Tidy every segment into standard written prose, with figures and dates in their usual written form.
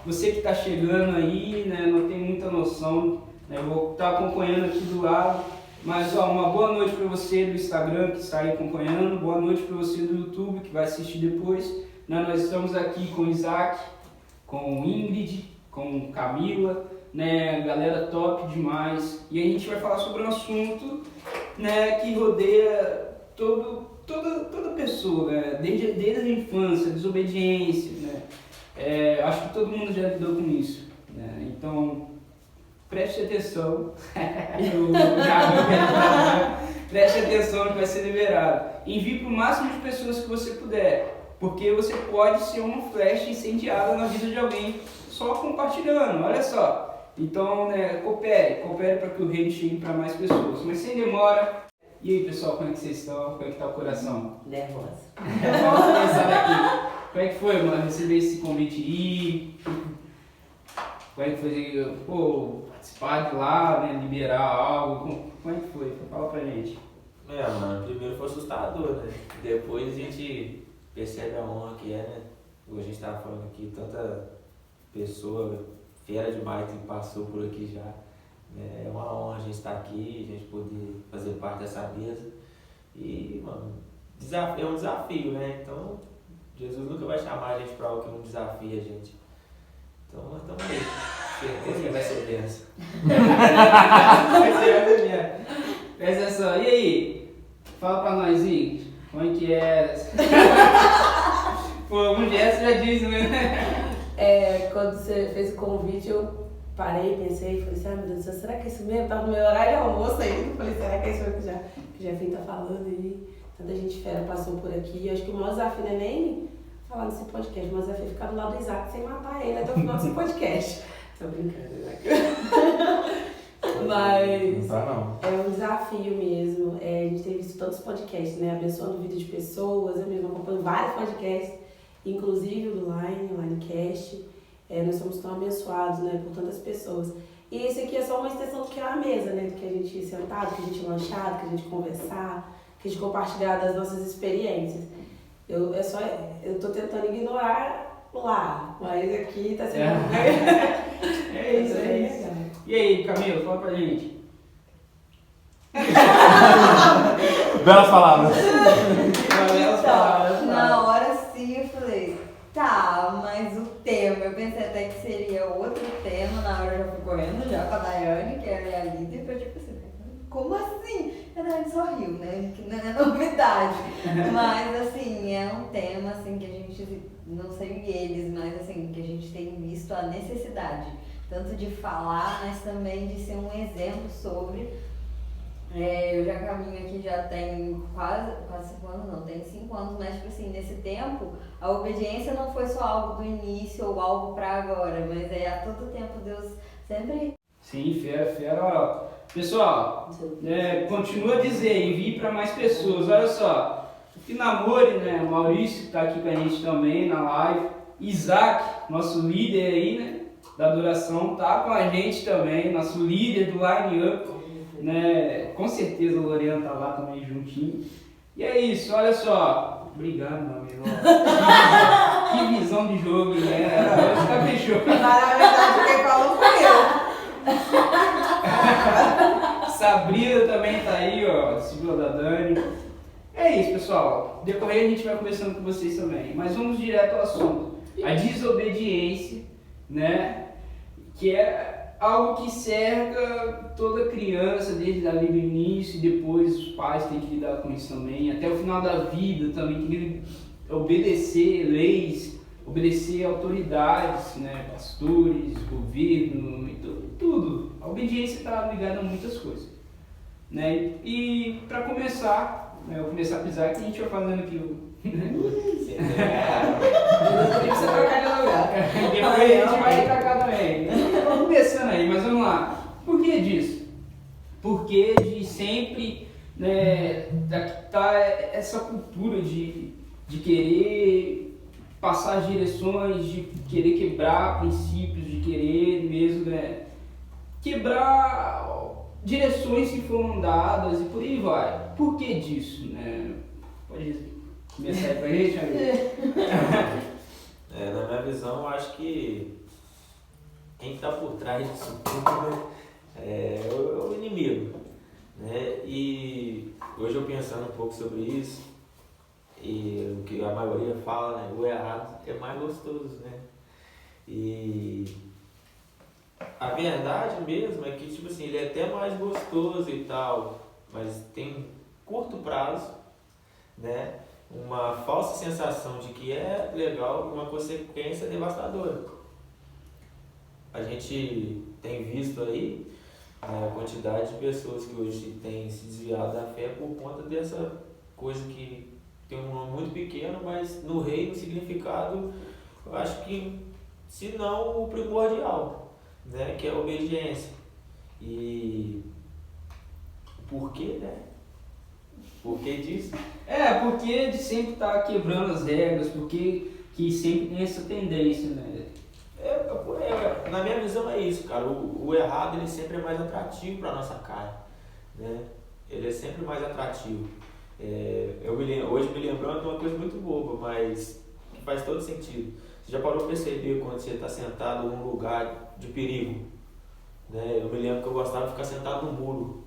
Você que está chegando aí, né, não tem muita noção, né, eu vou estar acompanhando aqui do lado, mas ó, uma boa noite para você do Instagram que está aí acompanhando, boa noite para você do YouTube que vai assistir depois. Né, nós estamos aqui com o Isaac, com Ingrid, com Camila, né, galera top demais, e a gente vai falar sobre um assunto, né, que rodeia toda pessoa, né, desde a infância, desobediência, né. Acho que todo mundo já lidou com isso, né? Então preste atenção, preste atenção que vai ser liberado. Envie para o máximo de pessoas que você puder, porque você pode ser uma flecha incendiada na vida de alguém só compartilhando, olha só. Então, né, coopere para que o reino chegue para mais pessoas, mas sem demora. E aí, pessoal, como é que vocês estão? Como é que está o coração? Nervosa. Vamos começar daqui. Como é que foi, mano, receber esse convite aí? Como é que foi, participar de lá, né, liberar algo? Como é que foi? Fala pra gente. Mano, primeiro foi assustador, né? Depois a gente percebe a honra que é, né? A gente tava falando aqui, tanta pessoa, fera demais que passou por aqui já. É uma honra a gente estar aqui, a gente poder fazer parte dessa mesa. E, mano, é um desafio, né? Então, Jesus nunca vai chamar a gente para algo que não desafia a gente. Então, nós estamos aí. Certeza que vai ser benção. Vai ser benção. Presta atenção. E aí? Fala pra nós, Ingrid. Como é que é? Pô, um gesto já diz, né? Quando você fez o convite, eu parei, pensei, falei assim, meu Deus do céu, será que é isso mesmo? Tava no meu horário de almoço ainda. Falei, será que é isso mesmo que o Jefinho tá falando aí? Tanta gente fera passou por aqui. Eu acho que o maior desafio não é nem falar nesse podcast, o maior desafio é ficar do lado do Isaac sem matar ele até o final desse podcast. Tô brincando, Isaac. Mas não tá, não. É um desafio mesmo. A gente tem visto tantos podcasts, né? Abençoando vida de pessoas. Eu mesmo acompanho vários podcasts, inclusive o do Linecast. Nós somos tão abençoados, né, por tantas pessoas. E esse aqui é só uma extensão do que é a mesa, né? Do que a gente sentado, do que a gente lanchar, do que a gente conversar, que a gente compartilhar das nossas experiências. Eu tô tentando ignorar lá, mas aqui tá sendo É isso. E aí, Camila, fala pra gente. Belas palavras. Belas palavras. Na hora sim eu falei, tá, mas o tema, eu pensei até que seria outro tema, na hora eu já fui correndo já com a Daiane, que é a minha líder, e foi tipo assim, como assim? A Daiane só riu, né? Que não é novidade. Mas assim, é um tema assim que a gente, não sei eles, mas assim, que a gente tem visto a necessidade, tanto de falar, mas também de ser um exemplo sobre. Eu já caminho aqui já tem quase 5 anos, não, tem 5 anos, mas tipo assim, nesse tempo, a obediência não foi só algo do início ou algo pra agora, mas a todo tempo Deus sempre... Sim, fera. Pessoal, continua a dizer, envie para mais pessoas. Olha só, que namore, né? O Maurício está aqui com a gente também na live. Isaac, nosso líder aí, né? Da adoração, tá com a gente também, nosso líder do Line Up, né? Com certeza o Loriano tá lá também juntinho. E é isso, olha só. Obrigado, meu amigo. Que visão de jogo, né? Hoje tá fechou. Na verdade, quem falou foi eu. Sabrina também tá aí, ó, discípula da Dani. É isso, pessoal. Decorrer a gente vai conversando com vocês também. Mas vamos direto ao assunto. A desobediência, né? Que é algo que cerca toda criança, desde ali do início, e depois os pais têm que lidar com isso também. Até o final da vida também tem que obedecer leis, obedecer autoridades, né? Pastores, governo e tudo. A obediência está ligada a muitas coisas, né? E para começar, eu vou começar a pisar que a gente vai fazendo aqui o... Você trocar de lugar. Depois a gente vai ir pra cá também. Vamos começando aí, mas vamos lá. Por que disso? Porque de sempre, né, tá essa cultura de querer passar as direções, de querer quebrar princípios, de querer mesmo, né, quebrar direções que foram dadas e por aí vai. Por que disso, né? Pode começar aí pra gente, amigo? Na minha visão, eu acho que quem está por trás disso tudo, né, é o inimigo. Né? E hoje eu pensando um pouco sobre isso, e o que a maioria fala, né, o errado é mais gostoso, né? E a verdade mesmo é que, tipo assim, ele é até mais gostoso e tal, mas tem um curto prazo, né? Uma falsa sensação de que é legal e uma consequência devastadora. A gente tem visto aí a quantidade de pessoas que hoje têm se desviado da fé por conta dessa coisa que tem um nome muito pequeno, mas no reino o significado, eu acho que, se não o primordial, né, que é a obediência. E por quê, né? Por que disso? Porque de sempre estar quebrando as regras, porque que sempre tem essa tendência, né? Na minha visão é isso, cara. O errado ele sempre é mais atrativo para nossa carne, né? Ele é sempre mais atrativo. Hoje me lembrando de uma coisa muito boba, mas que faz todo sentido. Você já parou para perceber quando você está sentado num lugar de perigo? Né? Eu me lembro que eu gostava de ficar sentado no muro.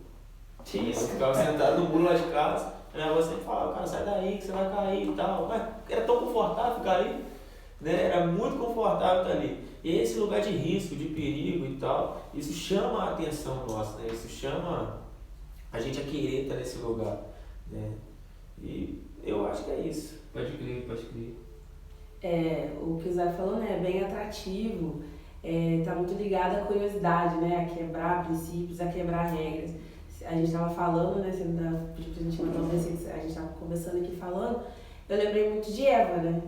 Eu ficava sentado no muro lá de casa, minha avó sempre falava, cara, sai daí que você vai cair e tal. Mas era tão confortável ficar ali, né? Era muito confortável estar ali. E esse lugar de risco, de perigo e tal, isso chama a atenção nossa, né? Isso chama a gente a querer estar nesse lugar, né? E eu acho que é isso. Pode crer, pode crer. O que o Zé falou, né, é bem atrativo, tá muito ligado à curiosidade, né, a quebrar princípios, a quebrar regras. A gente estava falando, né, pediu pra gente mandar um versículo, a gente estava conversando aqui falando, eu lembrei muito de Eva, né,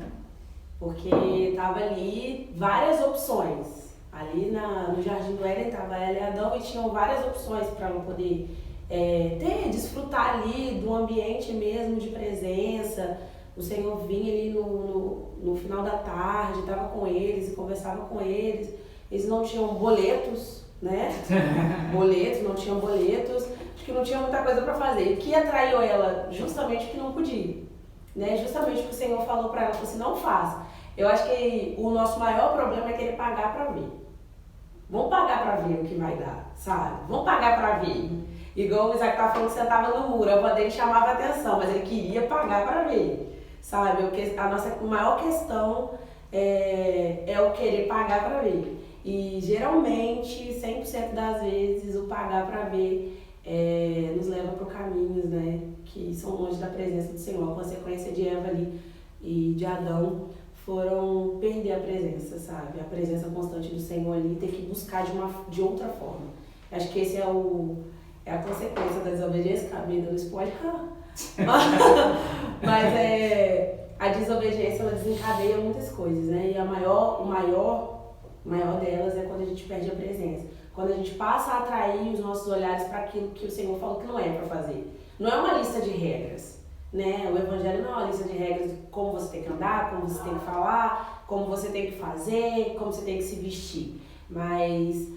porque tava ali várias opções. Ali no Jardim do Éden tava ela e Adão e tinham várias opções para ela poder desfrutar ali do ambiente mesmo de presença. O Senhor vinha ali no final da tarde, estava com eles e conversava com eles. Eles não tinham boletos, né? Não tinham boletos. Acho que não tinha muita coisa para fazer. E o que atraiu ela? Justamente o que não podia. Né? Justamente o que o Senhor falou para ela, falou assim, não faça. Eu acho que o nosso maior problema é querer pagar para ver. Vamos pagar para ver o que vai dar, sabe? Vamos pagar para ver. Igual o Isaac estava falando que sentava no muro, a avó dele chamava atenção, mas ele queria pagar para ver, sabe? A nossa maior questão é o querer pagar para ver. E geralmente, 100% das vezes, o pagar para ver nos leva para caminhos, né? Que são longe da presença do Senhor. A consequência de Eva ali e de Adão foram perder a presença, sabe? A presença constante do Senhor ali, ter que buscar de outra forma. Acho que esse é a consequência da desobediência, cabida no spoiler. Mas a desobediência, ela desencadeia muitas coisas, né? E o maior delas é quando a gente perde a presença. Quando a gente passa a atrair os nossos olhares para aquilo que o Senhor falou que não é para fazer. Não é uma lista de regras, né? O Evangelho não é uma lista de regras de como você tem que andar, como você tem que falar, como você tem que fazer, como você tem que se vestir. Mas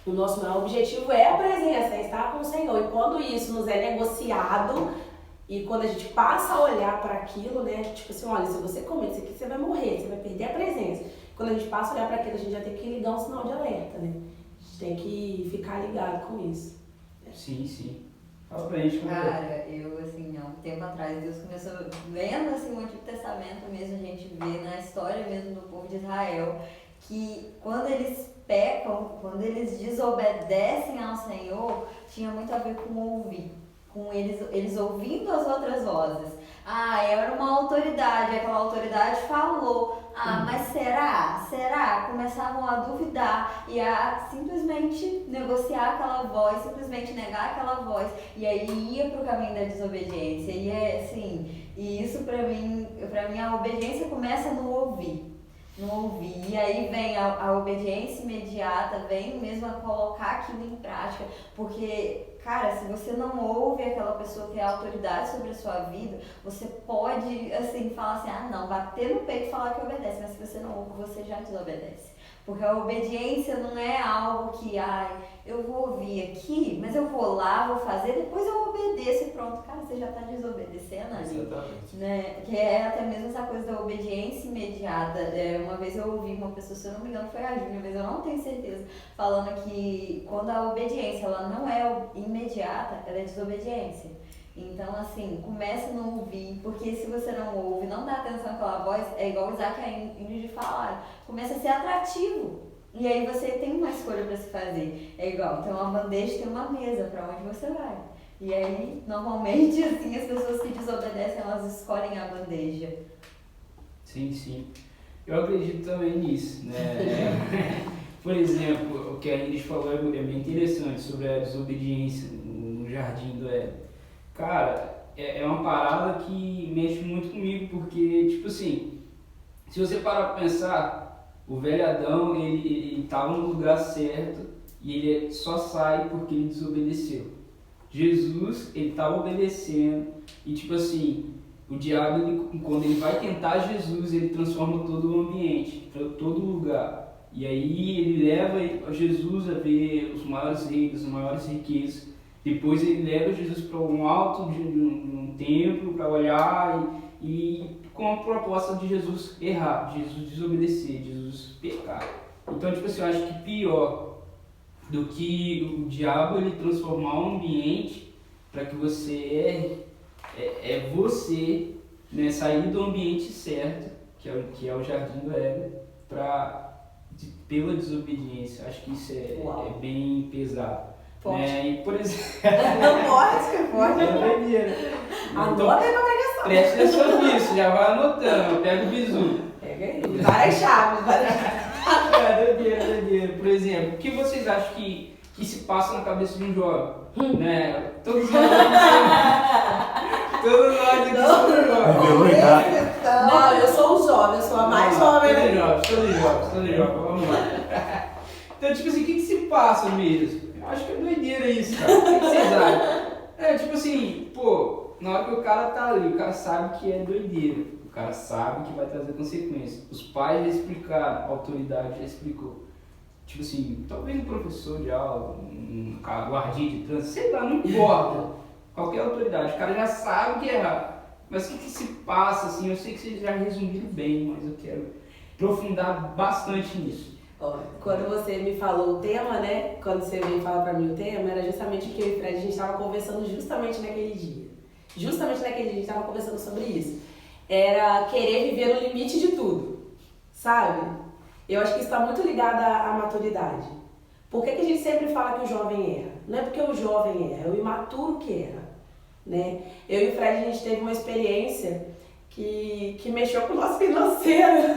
o nosso maior objetivo é a presença, é estar com o Senhor. E quando isso nos é negociado, e quando a gente passa a olhar para aquilo, né? Tipo assim, olha, se você comer isso aqui, você vai morrer, você vai perder a presença. Quando a gente passa a olhar para aquilo, a gente já tem que ligar um sinal de alerta, né? A gente tem que ficar ligado com isso. Sim, sim. Fala pra gente como Cara, eu, assim, há um tempo atrás, Deus começou vendo, assim, o Antigo Testamento mesmo, a gente vê na história mesmo do povo de Israel, que quando eles pecam, quando eles desobedecem ao Senhor, tinha muito a ver com ouvir, com eles ouvindo as outras vozes. Era uma autoridade, aquela autoridade falou, mas será? Começavam a duvidar e a simplesmente negociar aquela voz, simplesmente negar aquela voz, e aí ia pro caminho da desobediência. E isso pra mim a obediência começa no ouvir. E aí vem a obediência imediata, vem mesmo a colocar aquilo em prática, porque cara, se você não ouve aquela pessoa que é autoridade sobre a sua vida, você pode, assim, falar assim, ah, não, bater no peito e falar que obedece, mas se você não ouve, você já desobedece. Porque a obediência não é algo que, ai, eu vou ouvir aqui, mas eu vou lá, vou fazer, depois eu obedeço e pronto. Cara, você já está desobedecendo ali. Exatamente. Né? Que é até mesmo essa coisa da obediência imediata. Uma vez eu ouvi uma pessoa, se eu não me engano foi a Júlia, mas eu não tenho certeza, falando que quando a obediência ela não é imediata, ela é desobediência. Então, assim, comece a não ouvir, porque se você não ouve, não dá atenção àquela voz, é igual o Isaac e a Ingrid falaram, começa a ser atrativo. E aí você tem uma escolha para se fazer. É igual, tem uma bandeja, tem uma mesa, para onde você vai. E aí, normalmente, assim, as pessoas que desobedecem, elas escolhem a bandeja. Sim, sim. Eu acredito também nisso, né? Por exemplo, o que a Ingrid falou é bem interessante sobre a desobediência no jardim do Éden. Cara, é uma parada que mexe muito comigo, porque, tipo assim, se você parar pra pensar, o velho Adão, ele tava no lugar certo e ele só sai porque ele desobedeceu. Jesus, ele tava obedecendo e, tipo assim, o diabo, quando ele vai tentar Jesus, ele transforma todo o ambiente, todo lugar. E aí ele leva Jesus a ver os maiores reis, as maiores riquezas. Depois ele leva Jesus para um alto de um templo para olhar e com a proposta de Jesus errar, de Jesus desobedecer, de Jesus pecar. Então, tipo assim, eu acho que pior do que o diabo ele transformar o ambiente para que você erre, é você, né, sair do ambiente certo, que é o jardim do Éden, pela desobediência. Acho que isso é bem pesado. E, por exemplo... Não pode. É doideira. Anota aí pra pregação. Preste atenção nisso, já vai anotando, pega o bizu. Pega aí. Várias chaves. Doideira. Por exemplo, o que vocês acham que se passa na cabeça de um jovem? Né? Todos nós aqui somos jovens. Não, eu sou um jovem, eu sou a mais jovem. Todos jovens, vamos lá. Então, tipo assim, o que se passa mesmo? Eu acho que é doideira isso, cara. O que vocês acham? Tipo assim, pô, na hora que o cara tá ali, o cara sabe que é doideira. O cara sabe que vai trazer consequências. Os pais já explicaram, a autoridade já explicou. Tipo assim, talvez um professor de aula, um guardinha de trânsito, sei lá, não importa. Qualquer autoridade, o cara já sabe que é errado. Mas o que se passa, assim, eu sei que vocês já resumiram bem, mas eu quero aprofundar bastante nisso. Quando você me falou o tema, né? Quando você veio falar pra mim o tema, era justamente o que eu e o Fred, a gente estava conversando justamente naquele dia. Justamente naquele dia a gente estava conversando sobre isso. Era querer viver no limite de tudo, sabe? Eu acho que isso está muito ligado à maturidade. Por que a gente sempre fala que o jovem erra? Não é porque o jovem erra, é o imaturo que erra, né? Eu e o Fred, a gente teve uma experiência que mexeu com o nosso financeiro,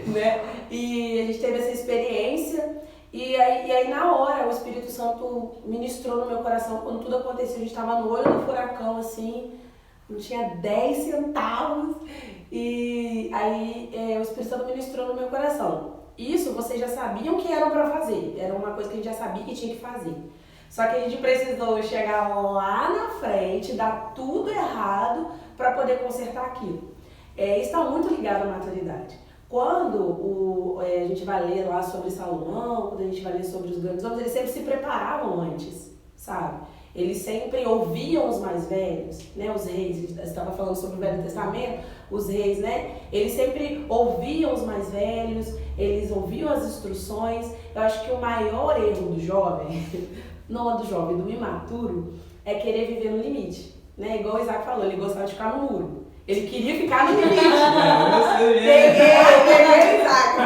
né? E a gente teve essa experiência e aí na hora o Espírito Santo ministrou no meu coração. Quando tudo aconteceu, a gente estava no olho do furacão, assim, não tinha 10 centavos e aí o Espírito Santo ministrou no meu coração. Isso vocês já sabiam que eram para fazer, era uma coisa que a gente já sabia que tinha que fazer. Só que a gente precisou chegar lá na frente, dar tudo errado para poder consertar aquilo. Isso está muito ligado à maturidade. Quando a gente vai ler lá sobre Salomão, quando a gente vai ler sobre os grandes homens, eles sempre se preparavam antes, sabe? Eles sempre ouviam os mais velhos, né? Os reis, a gente estava falando sobre o Velho Testamento, os reis, né? Eles sempre ouviam os mais velhos, eles ouviam as instruções. Eu acho que o maior erro do jovem, não é do jovem, do imaturo, é querer viver no limite, né? Igual o Isaac falou, ele gostava de ficar no muro. Ele queria ficar no limite. Peguei o Isaac.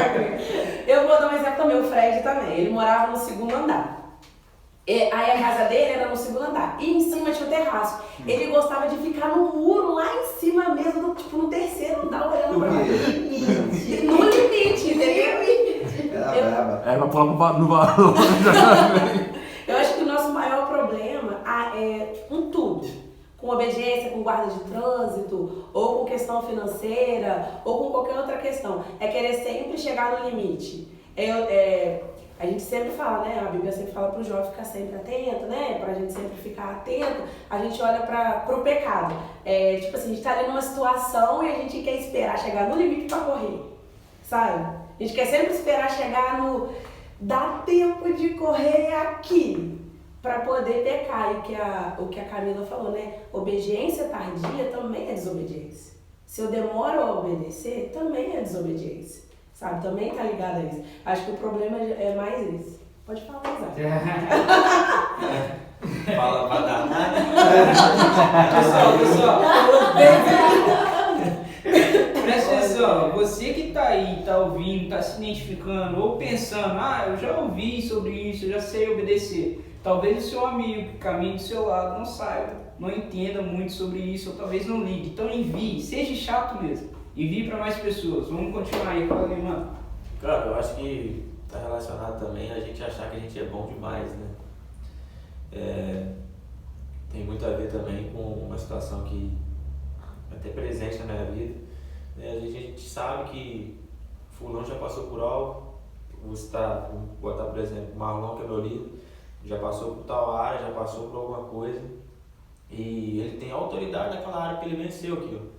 Eu vou dar um exemplo também, o Fred também. Ele morava no segundo andar. Aí a casa dele era no segundo andar. E em cima tinha o terraço. Ele gostava de ficar no muro, lá em cima mesmo, tipo no terceiro andar, olhando pra limite. No limite, entendeu? Era pra pular no valor. Eu acho que o nosso maior problema é com tudo. Com obediência, com guarda de trânsito, ou com questão financeira, ou com qualquer outra questão. É querer sempre chegar no limite. A gente sempre fala, né? A Bíblia sempre fala para o jovem ficar sempre atento, né? Para a gente sempre ficar atento, a gente olha para o pecado. Tipo assim, a gente está ali numa situação e a gente quer esperar chegar no limite para correr, sabe? A gente quer sempre esperar chegar no... Dá tempo de correr aqui para poder pecar. E o que a Camila falou, né? Obediência tardia também é desobediência. Se eu demoro a obedecer, também é desobediência. Sabe? Também tá ligado a isso. Acho que o problema é mais esse. Pode falar, Isaac. Fala pra dar. Pessoal, presta atenção, você que tá aí, tá ouvindo, tá se identificando ou pensando, eu já ouvi sobre isso, eu já sei obedecer. Talvez o seu amigo que caminha do seu lado não saiba, não entenda muito sobre isso, ou talvez não ligue. Então envie, seja chato mesmo. Envie para mais pessoas. Vamos continuar aí, fala aí, mano. Cara, eu acho que tá relacionado também a gente achar que a gente é bom demais, né? Tem muito a ver também com uma situação que é até presente na minha vida. A gente sabe que fulano já passou por algo, vou botar por exemplo, Marlon, que é meu líder, já passou por tal área, já passou por alguma coisa, e ele tem autoridade naquela área que ele venceu aquilo,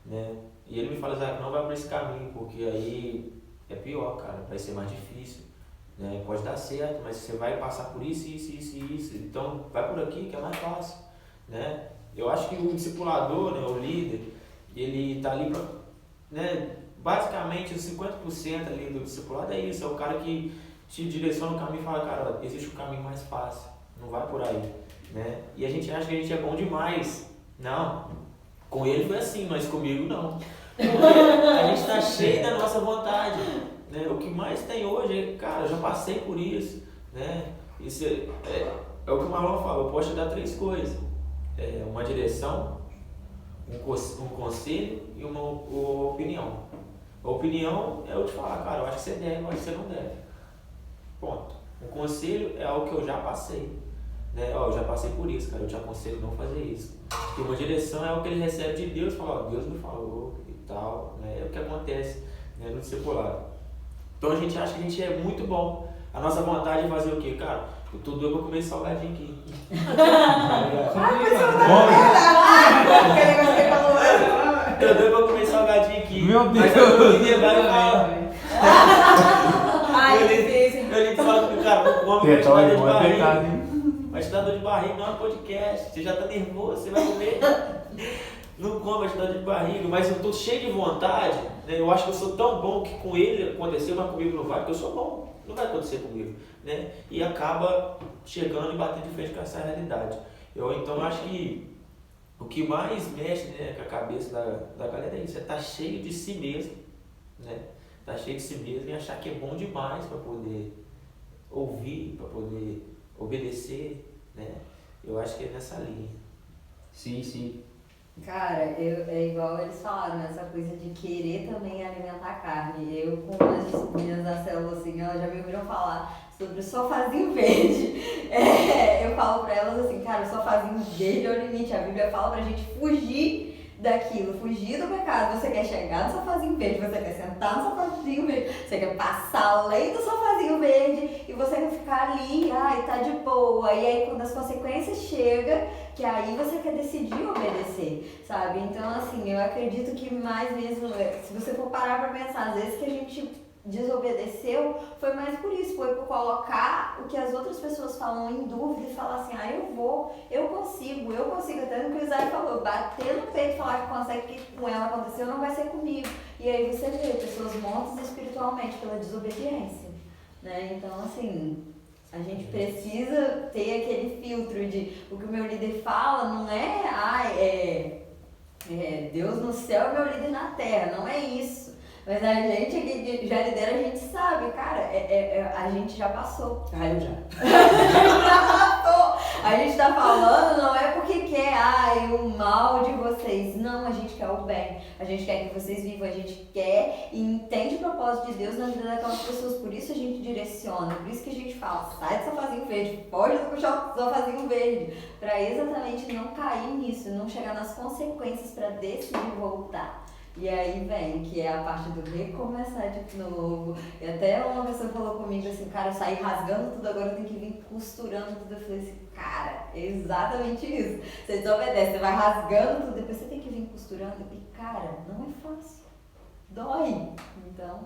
né? E ele me fala, Zé, não vai por esse caminho, porque aí é pior, cara, vai ser mais difícil, né? Pode dar certo, mas você vai passar por isso, então vai por aqui que é mais fácil, né? Eu acho que o discipulador, né, o líder, ele tá ali pra, né, basicamente os 50% ali do discipulado é isso, é o cara que te direciona o caminho e fala, cara, existe um caminho mais fácil, não vai por aí, né? E a gente acha que a gente é bom demais. Não, com ele foi assim, mas comigo não. Porque a gente está cheio da nossa vontade, né? O que mais tem hoje é, cara, eu já passei por isso, né? Isso é o que o Marlon falou, eu posso te dar 3 coisas, uma direção, um conselho e uma opinião. A opinião é eu te falar, cara, eu acho que você deve, eu acho que você não deve. Ponto. Um conselho é algo que eu já passei, né? Eu já passei por isso, cara, eu te aconselho não fazer isso. E uma direção é o que ele recebe de Deus, fala, Deus me falou e tal, né? É o que acontece, né, no discipulado. Então a gente acha que a gente é muito bom. A nossa vontade é fazer o quê? Cara, eu tô doido pra comer esse salgadinho aqui. Tô doido pra comer salgadinho aqui. Meu Deus! Mas eu líder vai e fala. Ai, difícil. Eu líder fala que o cara não come, vai te dar dor de barriga. Vai te dar dor de barriga, não é um podcast. Você já tá nervoso, você vai comer. Não come, vai te dar dor de barriga. Mas eu tô cheio de vontade, né? Eu acho que eu sou tão bom que com ele aconteceu, mas comigo não vai, porque eu sou bom. Não vai acontecer comigo, né? E acaba chegando e batendo de frente com essa realidade. Eu então acho que o que mais mexe, né, com a cabeça da galera é isso, é estar cheio de si mesmo, né? Tá cheio de si mesmo e achar que é bom demais para poder ouvir, para poder obedecer, né? Eu acho que é nessa linha. Sim. Cara, é igual eles falaram, essa coisa de querer também alimentar a carne. Eu, com as disciplinas da célula, assim, elas já me ouviram falar sobre o sofazinho verde. Eu falo pra elas assim, cara, o sofazinho verde é o limite. A Bíblia fala pra gente fugir daquilo, fugir do pecado. Você quer chegar no sofazinho verde, você quer sentar no sofazinho verde, você quer passar além do sofazinho verde e você quer ficar ali, tá de boa. E aí quando as consequências chegam, que aí você quer decidir obedecer, sabe? Então assim, eu acredito que mais mesmo, se você for parar pra pensar, às vezes que a gente desobedeceu, foi mais por isso, foi por colocar o que as outras pessoas falam em dúvida e falar assim, eu consigo, até no que o Isaac falou, bater no peito e falar que consegue, que com ela aconteceu, não vai ser comigo. E aí você vê pessoas mortas espiritualmente pela desobediência, né? Então assim, a gente precisa ter aquele filtro de o que o meu líder fala não é, Deus no céu é meu líder na terra, não é isso. Mas a gente que já lidera, a gente sabe, cara, a gente já passou. Eu já. A gente já passou. A gente tá falando, não é porque quer, o mal de vocês. Não, a gente quer o bem. A gente quer que vocês vivam, a gente quer e entende o propósito de Deus na vida daquelas pessoas. Por isso a gente direciona, por isso que a gente fala, sai do sofazinho verde, foge do sofazinho verde. Pra exatamente não cair nisso, não chegar nas consequências pra decidir voltar. E aí vem, que é a parte do recomeçar de novo. E até uma pessoa falou comigo assim, cara, eu saí rasgando tudo, agora eu tenho que vir costurando tudo. Eu falei assim, cara, é exatamente isso. Você desobedece, você vai rasgando tudo, depois você tem que vir costurando. E cara, não é fácil. Dói. Então...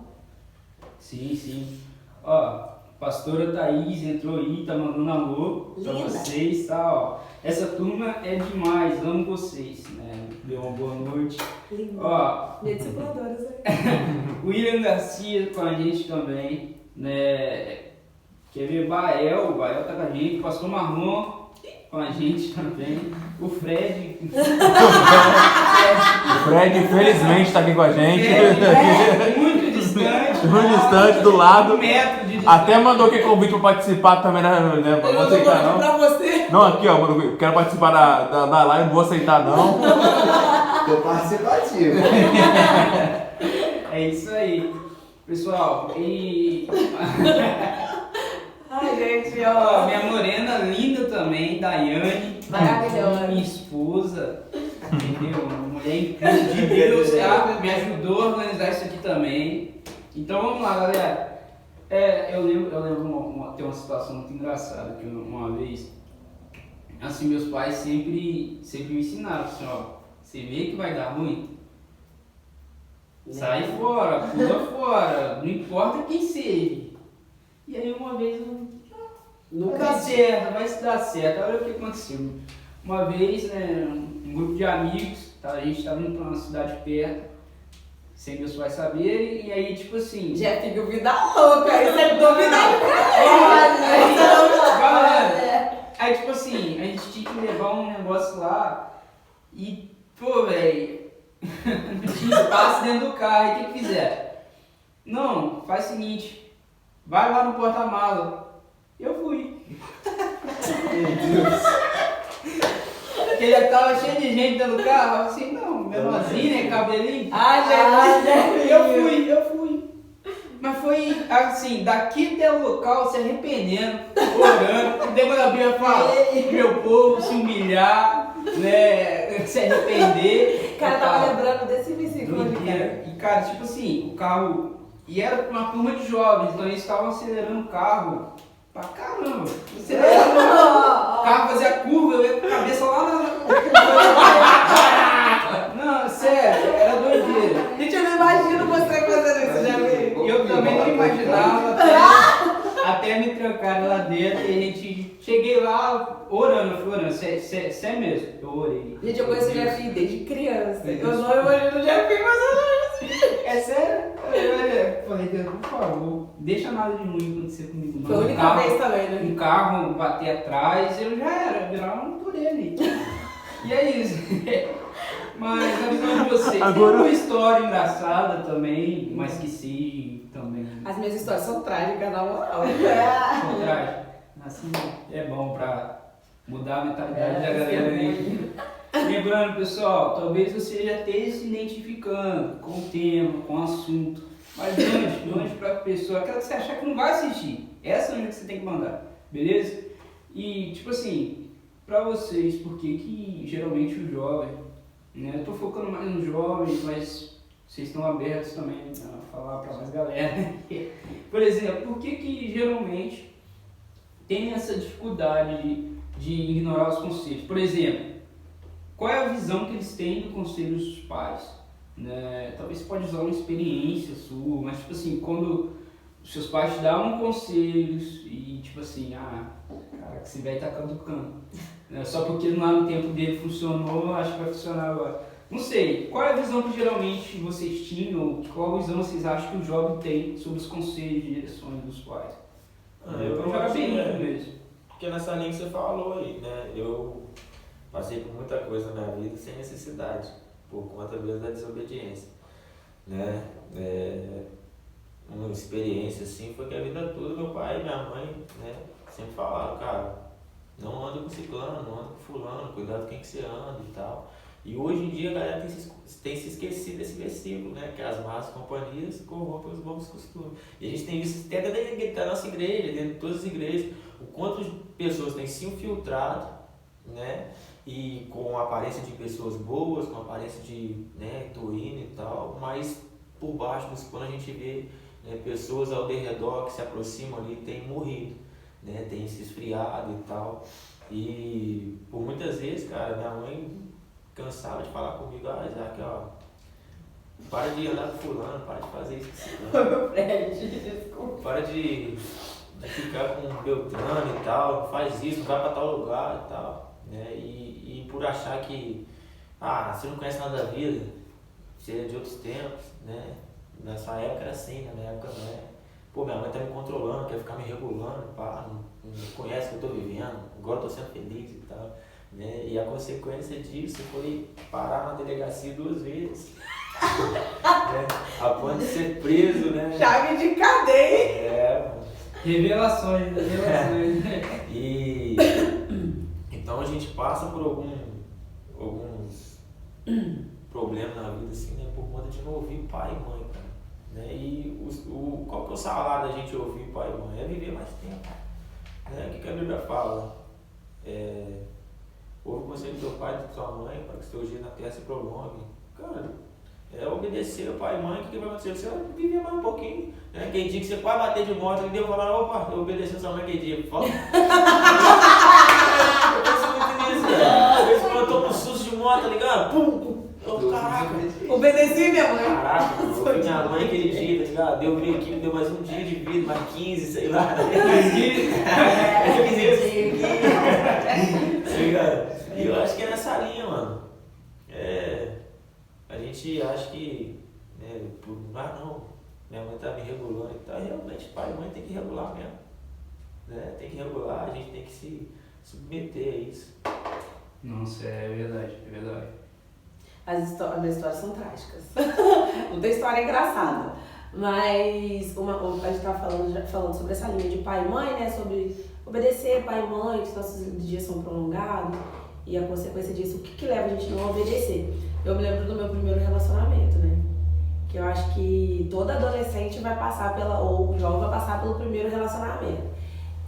Sim. Ó, pastora Thaís entrou aí, tá mandando alô pra Linda. vocês, tá, ó. Essa turma é demais, amo vocês, né? Deu uma boa noite. Lindo. Ó, Minha discipuladora, né? William Garcia com a gente também, né? Quer ver Bael tá com a gente, Pastor Marrom com a gente também, o Fred. O Fred, infelizmente, tá aqui com a gente. Muito distante. Muito distante, do lado. 1 metro de distância. Até mandou aqui convite pra participar também, né? Pra não aceitar, não. Pra você. Não, aqui, ó, mano, quero participar da live, não vou aceitar, não. Tô participativo. É isso aí. Pessoal, e... Ai, gente, Ó, ó. minha morena linda também, Daiane. Maravilhosa. Minha esposa. Entendeu? Uma mulher incrível de Deus, tá? Me ajudou a organizar isso aqui também. Então vamos lá, galera. Eu lembro tem uma situação muito engraçada que uma vez, assim, meus pais sempre me ensinaram assim, ó, você vê que vai dar ruim, sai fora, pula fora, não importa quem seja. E aí uma vez vai dar certo, vai dar certo. Olha o que aconteceu. Uma vez, né, um grupo de amigos, tá, a gente estava indo para uma cidade perto, sem meus pais saberem, e aí tipo assim... Já fica vida louca, isso é novidade pra Galera, aí tipo assim, a gente tinha que levar um negócio lá e, pô, velho, não tinha espaço dentro do carro, e o que fizeram? Não, faz o seguinte, vai lá no porta-mala. Eu fui. Meu Deus. Porque já tava cheio de gente dentro do carro, assim, não, menorzinho, né, cabelinho. gente. Eu fui. Mas foi assim, daqui até o local se arrependendo, orando. Depois a Bíblia fala, meu povo se humilhar, né, se arrepender. O cara tava lembrando desse versículo ali, cara. Doideira. E cara, tipo assim, o carro. E era uma turma de jovens, então eles estavam acelerando o carro pra caramba. Acelerando o carro fazia curva, eu ia com a cabeça lá na. Não, sério, era doideira. Gente, eu não imagino você fazendo isso, já vi. Eu também não imaginava até me trancar lá dentro e a gente. Cheguei lá orando, eu fui orando, sé mesmo, eu orei. Gente, eu conheço o Jeff desde criança. Meu Eu Deus. não imagino o Jeff fazendo É sério? Eu falei, Deus, por favor, deixa nada de ruim acontecer comigo. Foi a única vez também, né? Um carro bater atrás, eu já era, virar um turene. E é isso. Mas na visão de vocês, Agora- tem uma história engraçada também, mas que seja também. As minhas histórias são trágicas, na moral. Contrário. Assim é bom pra mudar a mentalidade da galera aí. Lembrando, pessoal, talvez você já esteja se identificando com o tema, com o assunto, mas mande pra pessoa, aquela que você achar que não vai assistir. Essa é a que você tem que mandar, beleza? E, tipo assim, pra vocês, por que geralmente o jovem, né? Eu tô focando mais nos jovens, mas vocês estão abertos também a falar pra mais galera. Por exemplo, por que geralmente tem essa dificuldade de ignorar os conselhos? Por exemplo, qual é a visão que eles têm do conselho dos pais? Né? Talvez você pode usar uma experiência sua, mas tipo assim, quando os seus pais te davam conselhos e tipo assim, cara, que esse velho tá caducando. Né? Só porque lá no tempo dele funcionou, acho que vai funcionar agora. Não sei, qual é a visão que geralmente vocês tinham, qual a visão vocês acham que o jovem tem sobre os conselhos e direções dos pais? Eu jogar acho bem que mesmo. Porque nessa linha que você falou aí, né? Eu passei por muita coisa na vida sem necessidade, por conta mesmo da desobediência, né? Uma experiência assim foi que a vida toda meu pai e minha mãe, né, sempre falaram, cara, não anda com ciclano, não anda com fulano, cuidado com quem que você anda e tal. E hoje em dia a galera tem se esquecido desse versículo, né? Que as más companhias corrompem os bons costumes. E a gente tem visto até dentro da nossa igreja, dentro de todas as igrejas, o quanto de pessoas têm se infiltrado, né? e com aparência de pessoas boas, com aparência de, né, tuína e tal, mas por baixo dos panos a gente vê, né, pessoas ao redor que se aproximam ali têm morrido, né, têm se esfriado e tal. E por muitas vezes, cara, minha mãe cansava de falar comigo, Isaac, ó, para de andar com fulano, para de fazer isso com fulano. Desculpa. Para de ficar com o Beltrano e tal, não faz isso, não vai pra tal lugar e tal, né? E por achar que, você não conhece nada da vida, você é de outros tempos, né? Nessa época era assim, na minha época não é. Pô, minha mãe tá me controlando, quer ficar me regulando, não conhece o que eu tô vivendo, agora eu tô sendo feliz e tal, né? E a consequência disso foi parar na delegacia 2 vezes. Né? A ponto de ser preso, né? Chave de cadeia. Mano. Revelações. E então a gente passa por alguns problemas na vida, assim, né? Por conta de não ouvir pai e mãe, cara. Né? E qual que é o salário da gente ouvir pai e mãe? É viver mais tempo. Né? O que a Bíblia fala? Ouve o conselho do teu pai e da tua mãe para que os teus dias na terra se prolonguem. Cara, obedecer o pai e mãe, o que vai acontecer? Você vai viver mais um pouquinho. Né? Aquele dia que você pode bater de moto, e Deus falar, opa, eu obedeci a sua mãe aquele dia. Eu penso muito nisso, velho. Às vezes quando eu tô com susto de moto, tá ligado? Pum! Caraca! Obedeci minha mãe. Caraca, eu minha mãe aquele dia, tá ligado? Deus veio aqui, me deu mais um dia de vida, mais 15, sei lá. Tá ligado? E eu acho que é nessa linha, mano. A gente acha que, né, não, minha mãe tá me regulando e tal. Realmente, pai e mãe tem que regular mesmo. Né? Tem que regular, a gente tem que se submeter a isso. Nossa, é verdade. As minhas histórias são trágicas. Não tem história engraçada. Mas a gente tava falando sobre essa linha de pai e mãe, né? Sobre obedecer pai e mãe, que os nossos dias são prolongados. E a consequência disso, o que leva a gente não a obedecer? Eu me lembro do meu primeiro relacionamento, né? Que eu acho que toda adolescente vai passar ou jovem vai passar pelo primeiro relacionamento.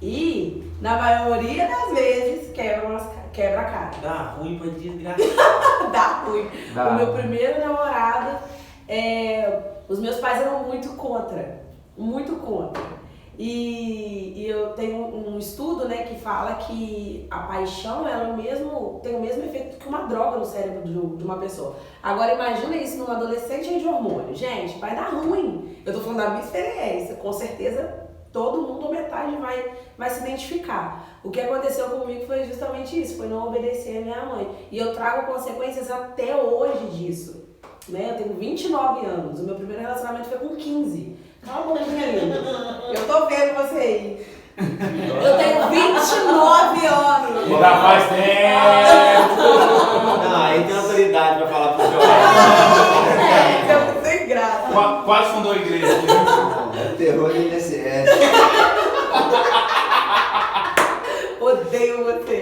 E, na maioria das vezes, quebra a cara. Dá ruim pra desgraçar. Dá ruim. O meu primeiro namorado, os meus pais eram muito contra. E eu tenho um estudo, né, que fala que a paixão tem o mesmo efeito que uma droga no cérebro de uma pessoa. Agora imagina isso numa adolescente de hormônio. Gente, vai dar ruim. Eu tô falando da minha experiência. Com certeza todo mundo ou metade vai se identificar. O que aconteceu comigo foi justamente isso, foi não obedecer a minha mãe. E eu trago consequências até hoje disso. Né? Eu tenho 29 anos, o meu primeiro relacionamento foi com 15. Cala a boquinha, linda. Eu tô vendo você aí. Eu tenho 29 anos. Ainda faz tempo. Não, aí tem autoridade pra falar pro jovem. É muito sem graça. Quase fundou a igreja. É terror do INSS. Odeio você.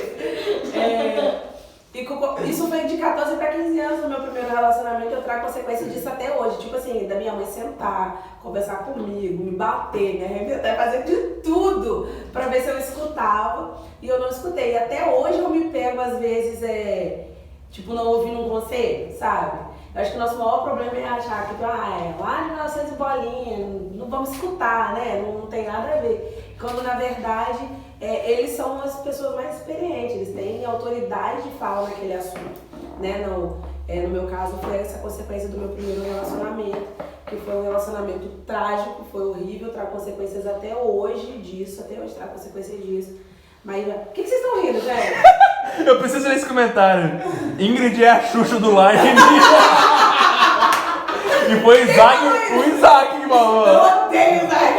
Isso foi de 14 para 15 anos no meu primeiro relacionamento. Eu trago consequência disso até hoje. Tipo assim, da minha mãe sentar, conversar comigo, me bater, me arrebentar, fazer de tudo pra ver se eu escutava. E eu não escutei. E até hoje eu me pego, às vezes, não ouvindo um conselho, sabe? Eu acho que o nosso maior problema é achar que, lá de 1900 bolinha, não vamos escutar, né? Não tem nada a ver. Quando, na verdade, eles são as pessoas mais experientes, eles têm autoridade de fala naquele assunto, né? No meu caso, foi essa consequência do meu primeiro relacionamento, que foi um relacionamento trágico, foi horrível, trago consequências até hoje trago consequências disso. Mas, o que vocês estão rindo, gente? Eu preciso ler esse comentário. Ingrid é a Xuxa do Line. E foi o Isaac que falou. Eu odeio Isaac.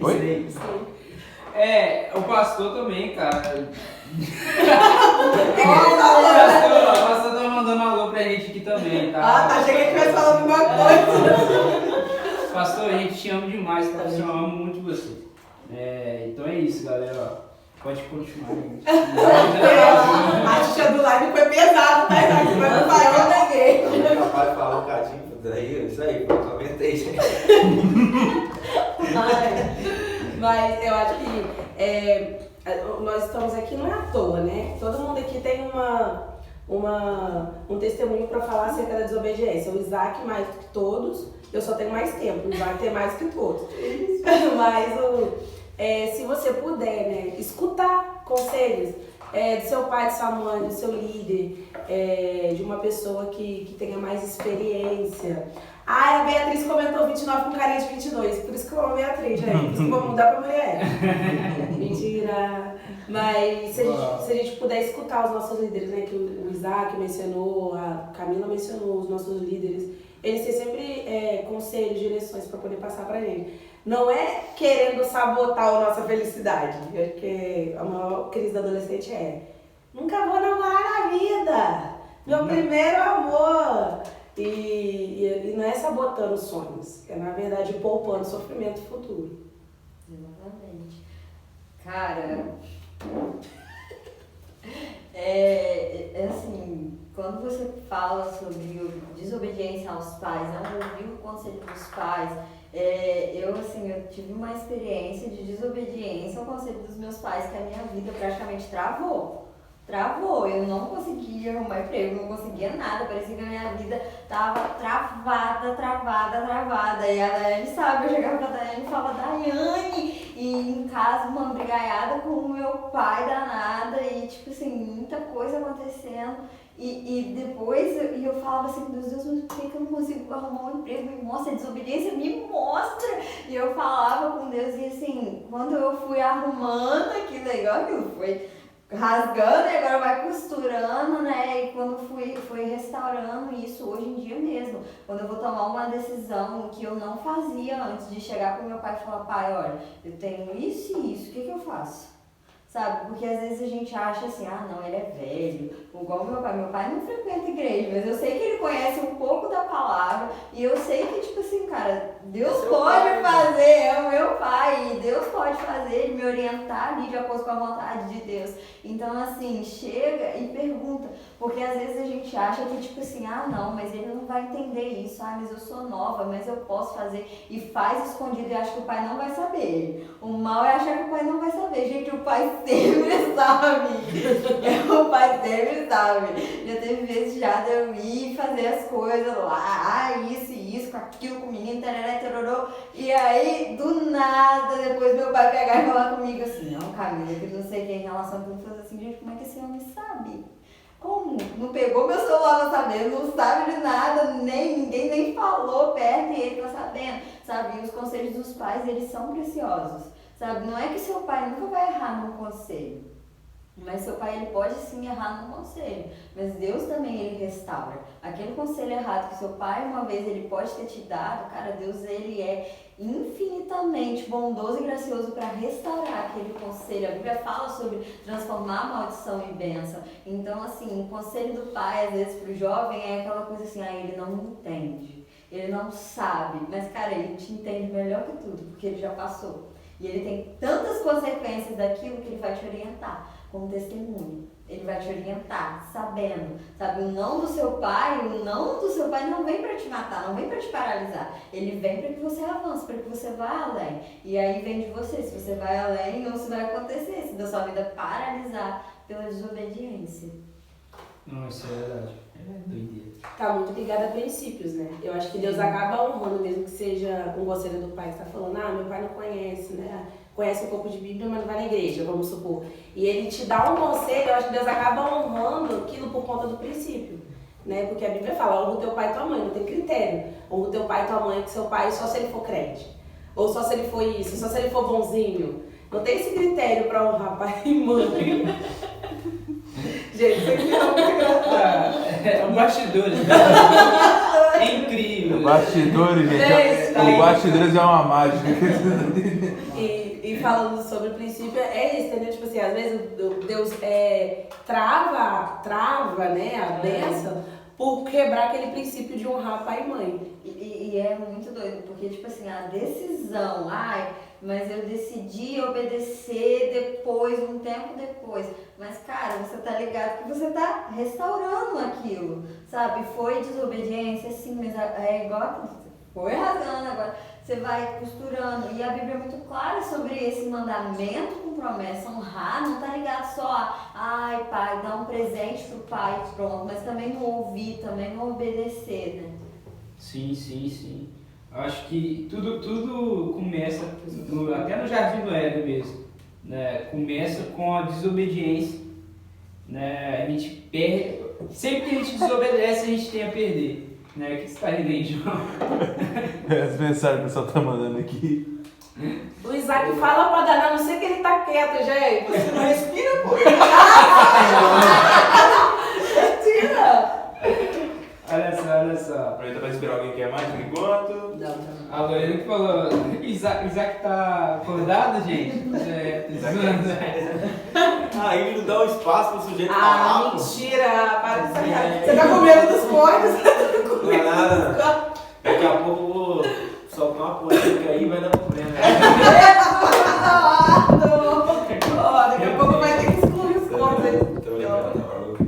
Oi? O pastor também, cara. Olha, O pastor tá mandando um alô pra gente aqui também, tá? achei que a gente estivesse falando alguma coisa. Pastor, a gente te ama demais, tá? Eu amo muito você. Então é isso, galera. Pode continuar, gente. A Xuxa do Live foi pesado, tá? Isaac? Foi no maior da igreja. O papai falou um cadinho, daí, isso aí, comentei, gente. Mas eu acho que nós estamos aqui não é à toa, né? Todo mundo aqui tem um testemunho para falar acerca da desobediência. O Isaac mais do que todos, eu só tenho mais tempo, o Isaac tem mais que todos. Mas se você puder, né, escutar conselhos do seu pai, de sua mãe, do seu líder, de uma pessoa que tenha mais experiência. A Beatriz comentou 29 com carinha de 22, por isso que eu amo a Beatriz, gente. Por isso que eu vou mudar pra mulher. Mentira. Mas se a gente puder escutar os nossos líderes, né? Que o Isaac mencionou, a Camila mencionou, os nossos líderes, eles têm sempre conselhos, direções para poder passar pra gente. Não é querendo sabotar a nossa felicidade, porque a maior crise da adolescente nunca vou namorar na vida, meu primeiro amor. E não é sabotando os sonhos, é na verdade poupando sofrimento futuro. Exatamente. Cara, assim, quando você fala sobre desobediência aos pais, não ouvir o conselho dos pais, eu tive uma experiência de desobediência ao conselho dos meus pais que a minha vida praticamente travou, eu não conseguia arrumar emprego, não conseguia nada, parecia que a minha vida tava travada, e a Daiane sabe, eu chegava pra Daiane e falava, Daiane, e em casa uma brigaiada com o meu pai danada, e tipo assim, muita coisa acontecendo, e depois eu falava assim, meu Deus, mas por que eu não consigo arrumar um emprego? Me mostra, a desobediência me mostra, e eu falava com Deus, e assim, quando eu fui arrumando aquilo legal, aquilo foi rasgando e agora vai costurando, né? E quando fui restaurando isso hoje em dia mesmo, quando eu vou tomar uma decisão que eu não fazia antes de chegar pro meu pai e falar, pai, olha, eu tenho isso e isso, o que eu faço? Sabe? Porque às vezes a gente acha assim, não, ele é velho, igual meu pai não frequenta igreja, mas eu sei que ele conhece um pouco da palavra e eu sei que, tipo assim, cara, Deus pode fazer, é o meu pai, e Deus pode fazer, ele me orientar ali de acordo com a vontade de Deus. Então, assim, chega e pergunta, porque às vezes a gente acha que, tipo assim, não, mas ele não vai entender isso, mas eu sou nova, mas eu posso fazer, e faz escondido e acha que o pai não vai saber. O mal é achar que o pai não vai saber, gente, o pai sempre sabe, o pai sempre sabe. Já teve vezes já de eu ir fazer as coisas lá, isso e isso, com aquilo, com o menino, tereré, terorô, e aí, do nada, depois meu pai pegar e falar comigo assim, não, Camila, que não sei o que em relação a tudo, falou assim, gente, como é que esse homem sabe? Como? Não pegou meu celular pra saber, não sabe de nada, ninguém nem falou perto e ele tá sabendo, sabe? E os conselhos dos pais, eles são preciosos, sabe? Não é que seu pai nunca vai errar num conselho, mas seu pai, ele pode sim errar num conselho, mas Deus também, ele restaura. Aquele conselho errado que seu pai uma vez ele pode ter te dado, cara, Deus, ele é infinitamente bondoso e gracioso para restaurar aquele conselho. A Bíblia fala sobre transformar maldição em bênção. Então, assim, o conselho do pai, às vezes, pro jovem é aquela coisa assim, ele não entende, ele não sabe, mas, cara, ele te entende melhor que tudo, porque ele já passou. E ele tem tantas consequências daquilo que ele vai te orientar como testemunho. Ele vai te orientar, sabendo, sabe? O não do seu pai não vem para te matar, não vem para te paralisar. Ele vem para que você avance, para que você vá além. E aí vem de você, se você vai além ou se vai acontecer, se da sua vida paralisar pela desobediência. Não, isso é verdade. É doideira. Tá muito ligado a princípios, né? Eu acho que Deus acaba honrando, mesmo que seja um conselho do pai que tá falando, meu pai não conhece, né? Conhece um pouco de Bíblia, mas não vai na igreja, vamos supor. E ele te dá um conselho, eu acho que Deus acaba honrando aquilo por conta do princípio, né? Porque a Bíblia fala, honra o teu pai e tua mãe, não tem critério. Honra o teu pai e tua mãe, que seu pai só se ele for crente. Ou só se ele for isso, só se ele for bonzinho. Não tem esse critério pra honrar pai e mãe. Gente, isso aqui é muito engraçado. É um bastidores, né? É incrível. Bastidores, gente. O bastidores é uma mágica. E falando sobre o princípio, é isso, entendeu? Tipo assim, às vezes Deus trava, né, a bênção por quebrar aquele princípio de honrar pai e mãe. E é muito doido, porque, tipo assim, a decisão, mas eu decidi obedecer depois, um tempo depois. Mas, cara, você tá ligado que você tá restaurando aquilo, sabe? Foi desobediência, sim, mas é igual foi rasgando, agora você vai costurando. E a Bíblia é muito clara sobre esse mandamento com promessa, honrar, não tá ligado só a, ai pai, dar um presente pro pai, pronto, mas também não ouvir, também não obedecer, né? Sim. Eu acho que tudo começa, até no Jardim do Éden mesmo, né? Começa com a desobediência, né? A gente perde, sempre que a gente desobedece, a gente tem a perder, né? O que você está rindo aí, João? As mensagens que o pessoal tá mandando aqui. O Isaac fala pra danar, não sei que ele tá quieto, gente. Você não respira, pô. Respira. Olha só. Aproveita pra esperar alguém que quer mais por enquanto. Não. A Lorena que falou, Isaac tá acordado, gente? Aí não dá um espaço pro sujeito Ah, falar. mentira. Para de sacanagem. Você tá com medo dos porcos? Não é nada. Daqui a pouco eu vou soltar uma polêmica aí e vai dar problema. Daqui a pouco vai ter que excluir os porcos aí. Tô brincando, tá maluco?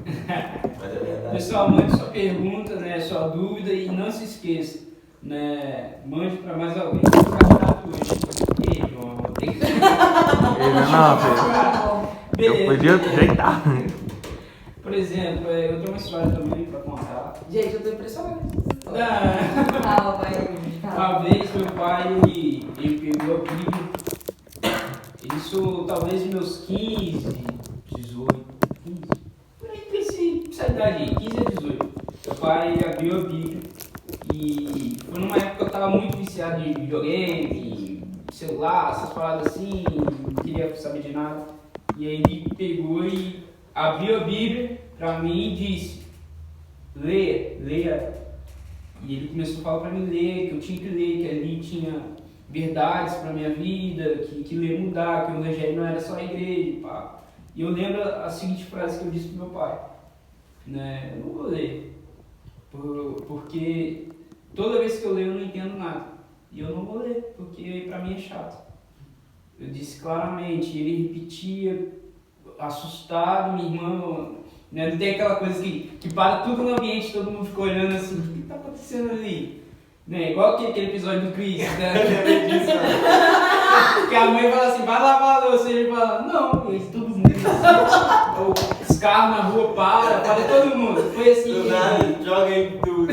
Mas é verdade. Pessoal, mande sua pergunta, né, sua dúvida e não se esqueça, né, mande para mais alguém que está chato hoje. Ei, João, tem que... Não, filho. Eu Beleza. podia ajeitar. Por exemplo, eu tenho uma história também para contar. Gente, eu tô impressionada. Calma aí, Uma vez meu pai, ele pegou a Bíblia, isso talvez nos meus 15, 18, 15, por aí essa idade aí, 15 a 18. Meu pai abriu a Bíblia e foi numa época que eu tava muito viciado em videogame, celular, essas paradas assim, não queria saber de nada. E aí ele pegou e abriu a Bíblia pra mim e disse, leia. E ele começou a falar pra mim ler, que eu tinha que ler, que ali tinha verdades pra minha vida, que ler mudar, que o evangelho não era só a igreja, pá. E eu lembro a seguinte frase que eu disse pro meu pai, né, eu não vou ler, porque toda vez que eu leio eu não entendo nada, e eu não vou ler, porque pra mim é chato. Eu disse claramente, ele repetia, assustado, minha irmã, né, não tem aquela coisa que para tudo no ambiente, todo mundo fica olhando assim, o que está acontecendo ali? Né, igual aquele episódio do Chris, né? Que a mãe fala assim, vai lavar a louça, e ele fala, não, e aí todo mundo assim, ou os carros na rua para todo mundo. Foi assim Do que nada, ele... joga aí tudo.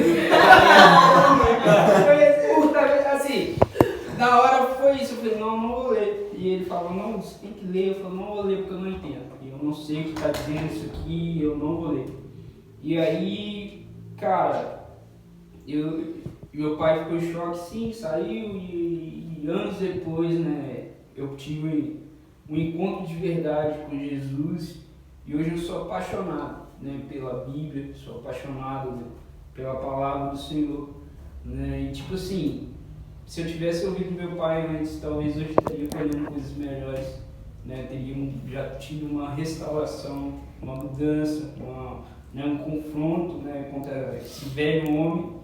Foi assim, na hora foi isso, eu falei, não vou ler. E ele falou, não, você tem que ler. Eu falei, não vou ler porque eu não entendo. Eu não sei o que está dizendo isso aqui, eu não vou ler. E aí, cara, meu pai ficou em choque, sim, saiu e anos depois, né, eu tive um encontro de verdade com Jesus e hoje eu sou apaixonado, né, pela Bíblia, sou apaixonado, né, pela palavra do Senhor, né, e tipo assim, se eu tivesse ouvido meu pai antes, talvez hoje estaria colhendo coisas melhores, né, teria já tido uma restauração, uma mudança, um confronto, né, contra esse velho homem.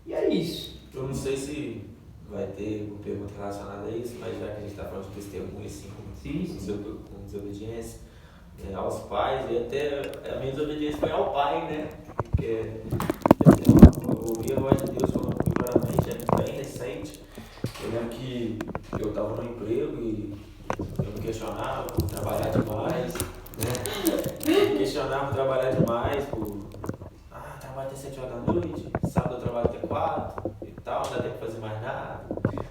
E é isso. Eu não sei se vai ter uma pergunta relacionada a isso, mas já que a gente está falando de testemunho, assim, com desobediência aos pais, e até a minha desobediência foi ao pai, né? Porque eu ouvi a voz de Deus falando claramente, é bem recente. Eu lembro que eu estava no emprego e eu me questionava por trabalhar demais, né? Me questionava por trabalhar demais, trabalho até 7 horas da noite, sábado eu trabalho até 4 e tal, não dá tempo de fazer mais nada.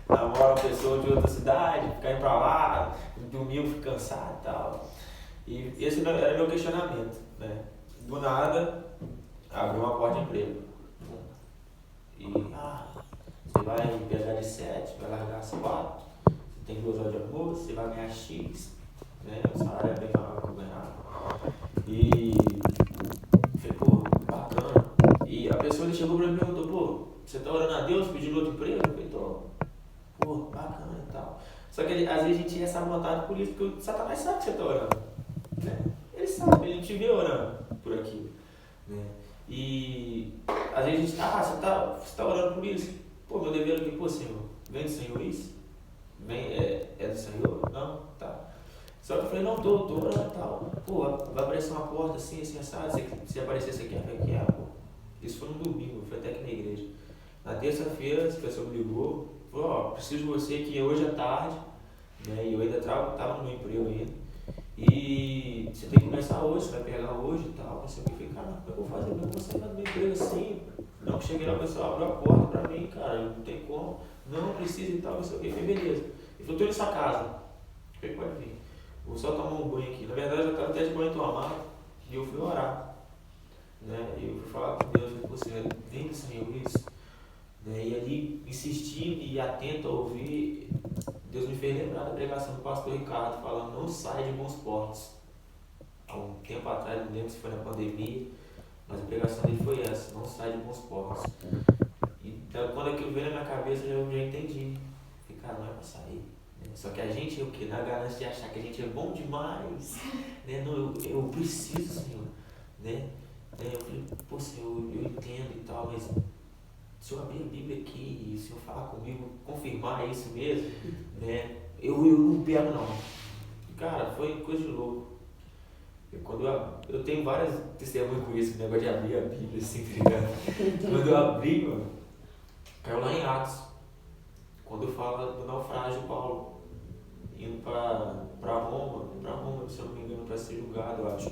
Namoro uma pessoa de outra cidade, ficar indo pra lá, domingo fico cansado e tal. E esse era meu questionamento, né? Do nada, abriu uma porta de emprego. E, você vai pegar de 7, vai largar às 4, você tem 2 horas de almoço, você vai ganhar X, né? O salário é bem maior que eu ganhava. E falei, pô, bacana. E a pessoa ele chegou pra mim e perguntou, pô, você tá orando a Deus pedindo outro emprego? Eu falei, tô. Pô, bacana e tal. Só que às vezes a gente é sabotado por isso, porque o Satanás sabe que você tá orando, né? Ele sabe, ele te vê orando por aquilo, né? E às vezes a gente, você tá orando por isso. Pô, meu dever aqui, pô, Senhor, vem do Senhor isso? Vem, é do Senhor? Não? Tá. Só que eu falei, não, tô orando e tal. Pô, vai aparecer uma porta assim, assado, se aparecer você quer, pô. Isso foi no domingo, foi até aqui na igreja. Na terça-feira, essa pessoa me ligou, falou, ó, preciso de você aqui hoje à tarde, né? E eu ainda tava no meu emprego ainda. E você tem que começar hoje, você vai pegar hoje e tal, não sei o que. Eu falei, cara, como é que eu vou fazer? Eu não vou sair do meu emprego assim. Não, que cheguei lá, o pessoal abriu a porta pra mim, cara, não tem como. Não precisa e tal, não sei o que. Eu falei, beleza. Ele falou, tô indo na sua casa. Eu falei, pode vir. Vou só tomar um banho aqui. Na verdade, eu já tava até de banho tomado e eu fui orar. Né? E eu fui falar com Deus, eu falei, você vem do Senhor isso. Né? E ali, insistindo e atento a ouvir, Deus me fez lembrar da pregação do pastor Ricardo, falando, não sai de bons portos. Há um tempo atrás, não lembro se foi na pandemia, mas a pregação dele foi essa, não sai de bons portos. E quando aquilo veio na minha cabeça, eu já entendi. Falei, cara, não é pra sair. Só que a gente é o quê? Na ganância de achar que a gente é bom demais. Né? Não, eu preciso, Senhor. Né? Eu falei, pô, Senhor, eu entendo e tal, mas se eu abrir a Bíblia aqui e o Senhor falar comigo, confirmar isso mesmo, né? Eu não pego não. Cara, foi coisa de louco. Eu tenho várias testemunhas com isso, o negócio de abrir a Bíblia assim, tá ligado? Quando eu abri, mano, caiu lá em Atos. Quando fala do naufrágio de Paulo, indo pra Roma, se eu não me engano, para ser julgado, eu acho.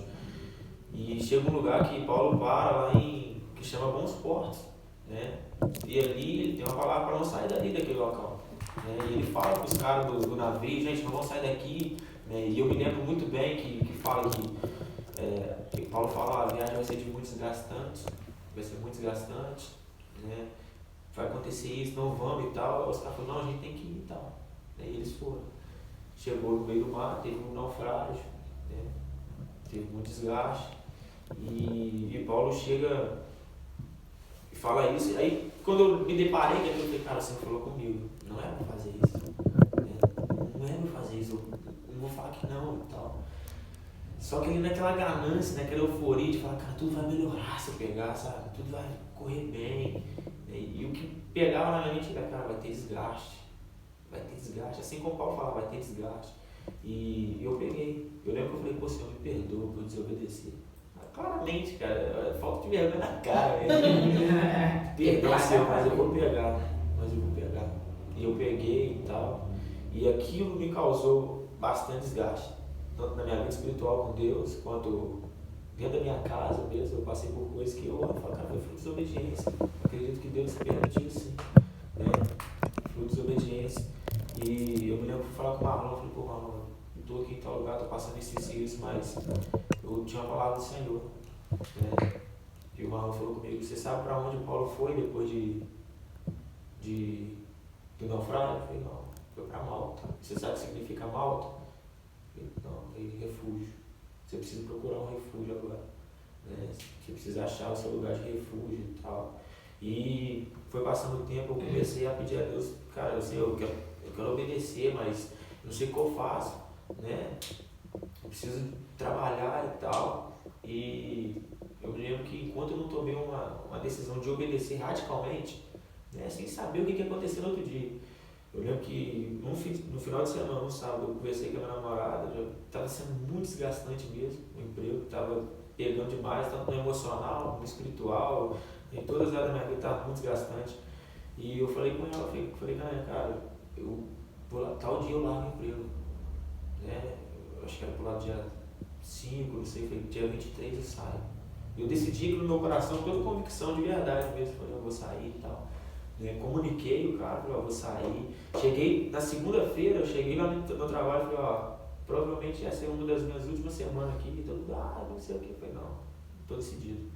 E chega um lugar que Paulo para lá que chama Bons Portos, né? E ali ele tem uma palavra para não sair dali daquele local. Né? E ele fala para os caras do navio, gente, não vão sair daqui. Né? E eu me lembro muito bem que fala que Paulo fala, a viagem vai ser de muito desgastante, né? Vai acontecer isso, não vamos e tal. Os caras falaram, não, a gente tem que ir e tal. E eles foram. Chegou no meio do mar, teve um naufrágio, né? Teve muito desgaste. E Paulo chega e fala isso. Aí quando eu me deparei com aquilo, eu falei, cara, você falou comigo, não é pra fazer isso. Né? Não é pra fazer isso, eu não vou falar que não e tal. Só que ali naquela ganância, naquela euforia de falar, cara, tudo vai melhorar se eu pegar, sabe? Tudo vai correr bem. E o que pegava na minha mente era, cara, vai ter desgaste. Assim como o Paulo falava, vai ter desgaste. E eu peguei. Eu lembro que eu falei, pô, Senhor, me perdoa por desobedecer. Claramente, cara, falta de vergonha na cara. Perdão, Senhor, mas eu vou pegar. E eu peguei e tal. E aquilo me causou bastante desgaste. Tanto na minha vida espiritual com Deus, quanto dentro da minha casa mesmo. Eu passei por coisas que eu falo, cara, foi fruto de desobediência. Acredito que Deus permitiu sim. Né? Fruto de desobediência. E eu me lembro de falar com o Marlon, eu falei, pô, Marlon, eu tô aqui em tal lugar, tô passando isso, mas eu tinha uma palavra do Senhor. Né? E o Marlon falou comigo, você sabe para onde o Paulo foi depois do naufrágio? Eu falei, não, foi para Malta. Você sabe o que significa Malta? Eu falei, não, foi refúgio. Você precisa procurar um refúgio agora. Né? Você precisa achar o seu lugar de refúgio e tal. E foi passando o tempo, eu comecei a pedir a Deus, cara, eu quero obedecer, mas não sei o que eu faço, né? Eu preciso trabalhar e tal. E eu me lembro que enquanto eu não tomei uma decisão de obedecer radicalmente, né, sem saber o que ia acontecer no outro dia. Eu lembro que no final de semana, no sábado, eu conversei com a minha namorada, já estava sendo muito desgastante mesmo, o emprego estava pegando demais, tanto no emocional, no espiritual, em todas as áreas da minha vida estava muito desgastante. E eu falei com ela, falei, cara, eu vou lá, tal dia eu largo o emprego. Né? Eu acho que era por lá dia 5, não sei, foi dia 23 eu saio. Eu decidi aquilo no meu coração, toda convicção de verdade mesmo, falei, eu vou sair e tal. Né? Comuniquei o cara, falei, eu vou sair. Cheguei, na segunda-feira, eu cheguei lá no trabalho e falei, ó, provavelmente essa é uma das minhas últimas semanas aqui, todo mundo, não sei o que, eu falei, não, estou decidido.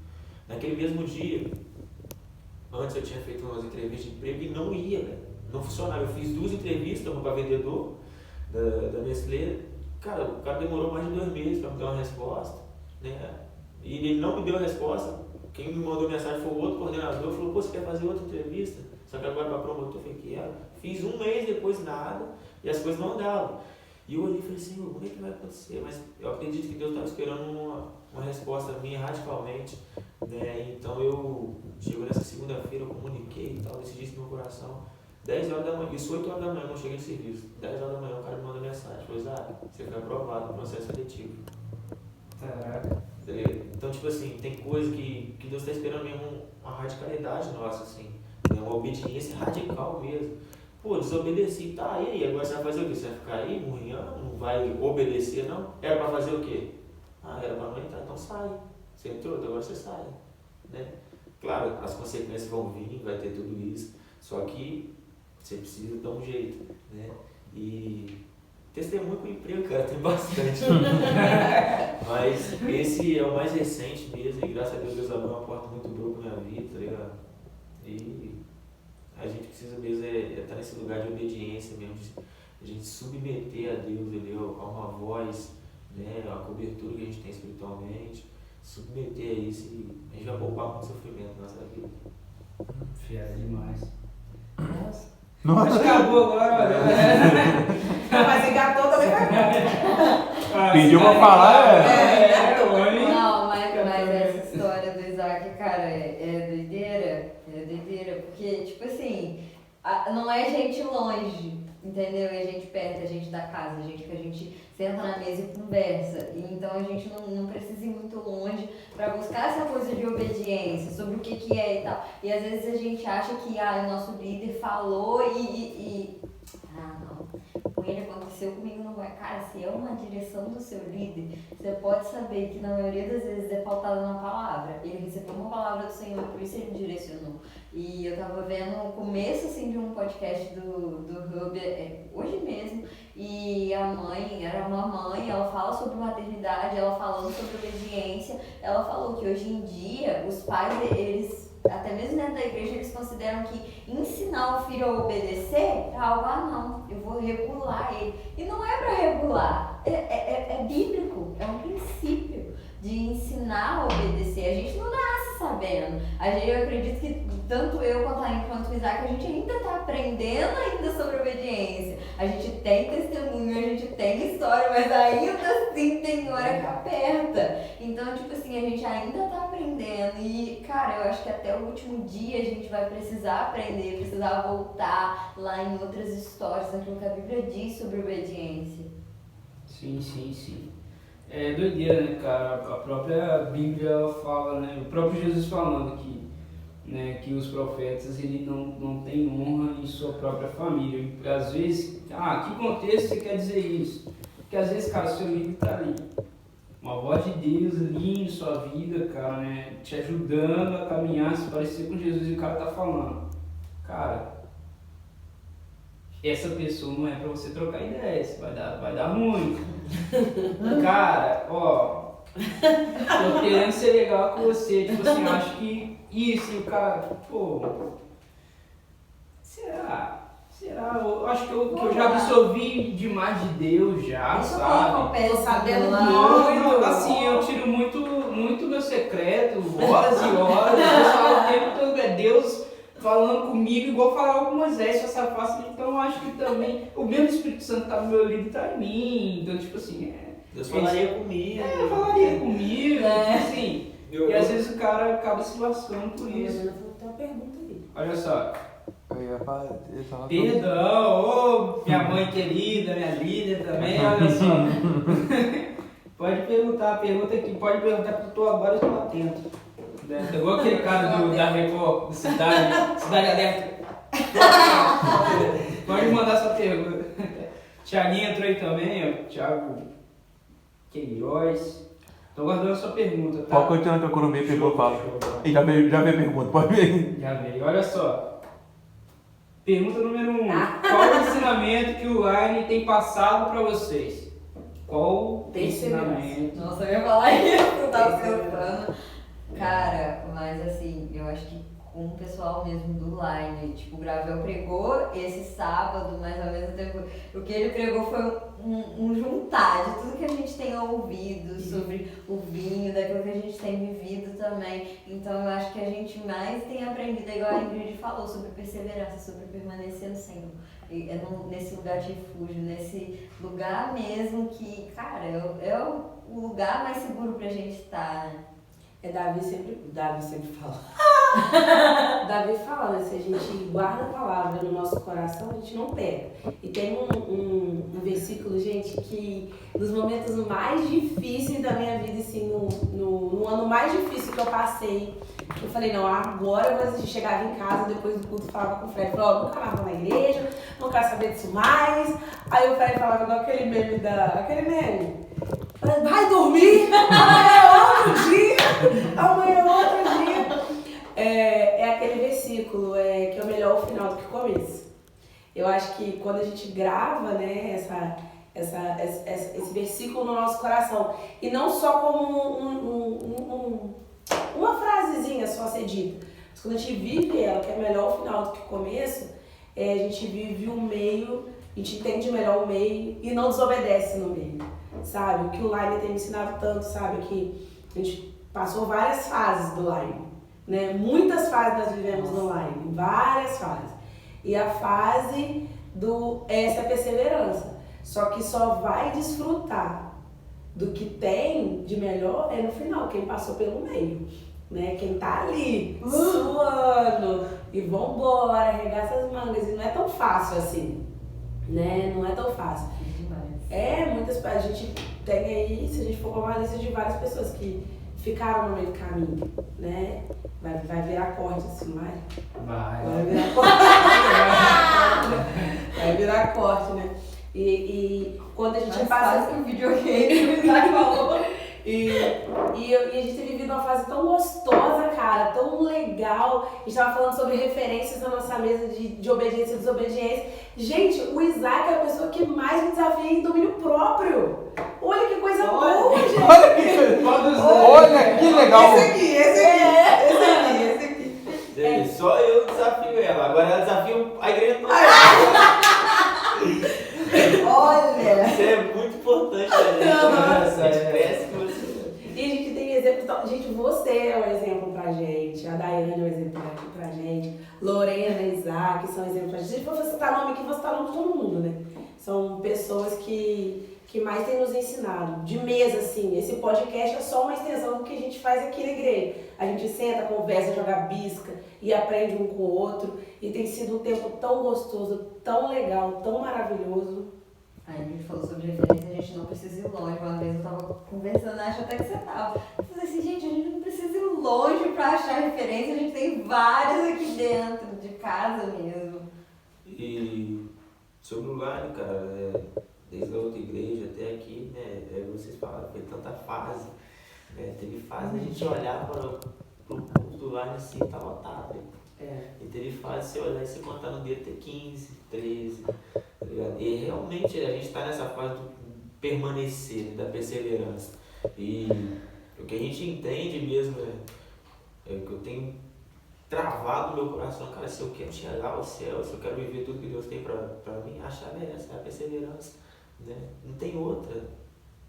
Naquele mesmo dia, antes eu tinha feito umas entrevistas de emprego e não ia, velho. Não funcionava. Eu fiz 2 entrevistas, uma para vendedor da Nestlé. Cara, o cara demorou mais de 2 meses para me dar uma resposta. Né? E ele não me deu a resposta. Quem me mandou mensagem foi o outro coordenador. Falou, pô, você quer fazer outra entrevista? Só que agora para promotor, eu falei, quero. Fiz 1 mês, depois nada, e as coisas não andavam. E eu olhei e falei, Senhor, como é que vai acontecer? Mas eu acredito que Deus estava esperando uma resposta minha radicalmente. Né? Então eu chego nessa segunda-feira, eu comuniquei e tal, decidi isso no meu coração. 10 horas da manhã, isso 8 horas da manhã, eu não cheguei no serviço. 10 horas da manhã o cara me manda mensagem, falou, você foi aprovado no processo seletivo. Caraca. Então, tipo assim, tem coisa que Deus está esperando mesmo uma radicalidade nossa, assim. É uma obediência radical mesmo. Pô, desobedeci, tá, e aí? Agora você vai fazer o quê? Você vai ficar aí, murrinhando? Não vai obedecer, não? Era pra fazer o quê? Ah, era pra não entrar, então sai. Você entrou, agora você sai. Né? Claro, as consequências vão vir, vai ter tudo isso, só que você precisa dar um jeito, né? E testemunho com emprego, cara, tem bastante. Mas esse é o mais recente mesmo, e graças a Deus abriu uma porta muito boa pra minha vida, tá ligado? E a gente precisa mesmo estar nesse lugar de obediência mesmo, de a gente submeter a Deus ali, a uma voz, né, a cobertura que a gente tem espiritualmente, submeter a isso e a gente vai poupar muito sofrimento na nossa vida. Fiel demais. Nossa. Acho que acabou agora, olha. Mas engatou também vai. Pediu pra falar, Não, mas essa história do Isaac, cara, é doideira. É doideira, porque, tipo assim, não é gente longe, entendeu? É gente perto, é gente da casa, é gente que a gente senta na mesa e conversa. E então a gente não precisa ir muito longe pra buscar essa coisa de obediência, sobre o que é e tal. E às vezes a gente acha que o nosso líder falou não, com ele aconteceu, comigo não vai. Cara, se é uma direção do seu líder, você pode saber que na maioria das vezes é pautada na palavra. Ele recebeu uma palavra do Senhor, por isso ele direcionou. E eu tava vendo o começo assim, de um podcast do Hub, hoje mesmo, e a mãe, era uma mãe, ela fala sobre maternidade, ela falando sobre obediência, ela falou que hoje em dia os pais, eles, até mesmo dentro da igreja, eles consideram que ensinar o filho a obedecer é algo, não, eu vou regular ele. E não é para regular, é bíblico, é um princípio de ensinar a obedecer. A gente não nasce sabendo. Eu acredito que tanto eu quanto a Aline, quanto o Isaac, a gente ainda está aprendendo ainda sobre obediência. A gente tem testemunho, a gente tem história, mas ainda assim tem hora que aperta. Então, tipo assim, a gente ainda está aprendendo. E, cara, eu acho que até o último dia a gente vai precisar aprender, precisar voltar lá em outras histórias, naquilo que a Bíblia diz sobre obediência. Sim. É doideira, né, cara? A própria Bíblia ela fala, né? O próprio Jesus falando né, que os profetas ele não têm honra em sua própria família. E, às vezes, que contexto você quer dizer isso? Porque às vezes, cara, o seu líder tá ali. Uma voz de Deus ali em sua vida, cara, né? Te ajudando a caminhar, se parecer com Jesus, e o cara tá falando. Cara, essa pessoa não é pra você trocar ideias, vai dar ruim. Cara, tô querendo ser legal com você, tipo assim, eu acho que isso, e o cara, será? Eu acho que eu já absorvi demais de Deus já, sabe? Tô sabendo Não, assim, eu tiro muito meu secreto, horas e horas, eu falo o tempo todo, é Deus falando comigo, igual falava com Moisés, essa face. Então eu acho que também o mesmo Espírito Santo tá no meu livro e tá em mim. Então, tipo assim, Deus falaria comigo. Falaria comigo, tipo assim. E às vezes o cara acaba se lascando por isso. Tem uma pergunta aí. Olha só. Perdão. Perdão, minha mãe querida, minha líder também, olha só. Pode perguntar, pergunta aqui, pode perguntar que eu tô agora, eu tô atento. Igual aquele cara da Record, do Cidade Alerta. Pode mandar sua pergunta. Thiaguinho entrou aí também, ó. Thiago Queiroz. Tô guardando a sua pergunta, tá? Pode continuar que quando veio, pegou, fala. Já veio a pergunta, pode ver. Já veio, olha só. Pergunta número 1. Qual o ensinamento que o Line tem passado pra vocês? Qual o ensinamento? Nossa, eu ia falar isso, eu tava pensando. Cara, mas assim, eu acho que com o pessoal mesmo do Line, tipo, o Gravel pregou esse sábado, mas ao mesmo tempo o que ele pregou foi um juntar de tudo que a gente tem ouvido sobre o vinho, daquilo que a gente tem vivido também. Então eu acho que a gente mais tem aprendido, igual a Ingrid falou, sobre perseverança, sobre permanecer no Senhor. Nesse lugar de refúgio, nesse lugar mesmo que, cara, é o lugar mais seguro pra gente estar, né? Davi sempre fala. Davi fala, né? Se a gente guarda a palavra no nosso coração, a gente não pega. E tem um versículo, gente, que nos momentos mais difíceis da minha vida, assim, no ano mais difícil que eu passei, eu falei, não, agora eu vou assistir. Chegava em casa, depois do culto, falava com o Fred, falava, ó, nunca mais vou na igreja, não quero saber disso mais. Aí o Fred falava igual aquele meme. Vai dormir, amanhã é outro dia, amanhã é outro dia. É aquele versículo, que é o melhor o final do que o começo. Eu acho que quando a gente grava, né, esse versículo no nosso coração, e não só como uma frasezinha só ser dita, mas quando a gente vive ela, que é melhor o final do que o começo, a gente vive o meio, a gente entende melhor o meio e não desobedece no meio, sabe? O que o Line tem me ensinado tanto, sabe? Que a gente passou várias fases do Line, né? Muitas fases nós vivemos no Line, várias fases. E a fase essa é a perseverança. Só que só vai desfrutar do que tem de melhor no final, quem passou pelo meio, né? Quem tá ali, suando, e vambora, arregaça as mangas. E não é tão fácil assim, né? Não é tão fácil. Muitas, a gente tem aí, se a gente for uma lista de várias pessoas que ficaram no meio do caminho, né? Vai virar corte assim, vai virar corte. Vai virar corte, né? E quando a gente passa que o videogame falou. E a gente tem vivido uma fase tão gostosa, cara, tão legal. A gente tava falando sobre referências na nossa mesa de obediência e desobediência. Gente, o Isaac é a pessoa que mais me desafia em domínio próprio. Olha que coisa boa, gente. Olha que legal. Esse aqui. Só eu desafio ela, agora ela desafia a igreja toda. Olha! Isso é muito importante pra gente. A gente cresce com você. E a gente tem exemplos. Gente, você é um exemplo pra gente. A Daiane é um exemplo pra gente. Lorena, Isaac são exemplos pra gente. Se for citar nome aqui, vou citar nome de todo mundo, né? São pessoas que mais têm nos ensinado. De mesa, assim. Esse podcast é só uma extensão do que a gente faz aqui na igreja. A gente senta, conversa, joga bisca e aprende um com o outro. E tem sido um tempo tão gostoso, tão legal, tão maravilhoso. Aí a gente falou sobre referência, a gente não precisa ir longe. Uma vez eu tava conversando, acho até que você tava. Eu falei assim, gente, a gente não precisa ir longe pra achar referência, a gente tem várias aqui dentro, de casa mesmo. E sobre o Line, cara, desde a outra igreja até aqui, né, vocês falaram, foi tanta fase, né, teve fase da gente olhar para o culto do Line assim, tá lotado. E teve fase de você olhar e você contar no dia ter 15, 13, tá ligado? E realmente a gente tá nessa fase do permanecer, né, da perseverança. E o que a gente entende mesmo é que eu tenho travado no meu coração, cara, se eu quero chegar ao céu, se eu quero viver tudo que Deus tem pra mim, a chave é essa, é a perseverança, né? Não tem outra.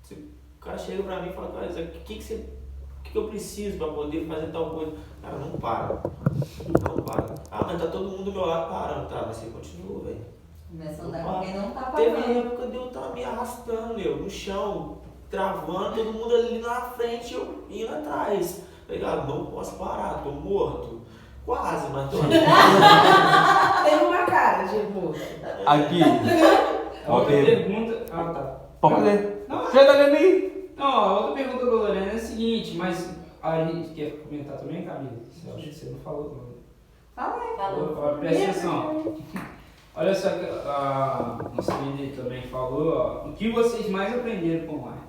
Se o cara chega pra mim e fala, cara, o que eu preciso pra poder fazer tal coisa? Cara, não para. Ah, mas tá todo mundo do meu lado parando, tá? Mas você continua, velho. Começa a andar com quem não tá Teve parando. época de eu estar me arrastando, no chão, travando, todo mundo ali na frente, eu indo atrás. Tá ligado? Não posso parar, tô morto. Quase, mas tô ali. Tem uma cara de morto. Aqui. A outra Ok. pergunta. Ah, tá. Pode fazer. Não, Já tá lendo aí? não, a outra pergunta da Lorena é a seguinte, mas a gente quer comentar também, Camila? Eu acho que você não falou, não. Fala aí. Presta atenção. Olha só, a nossa líder também falou, ó, o que vocês mais aprenderam com o Line?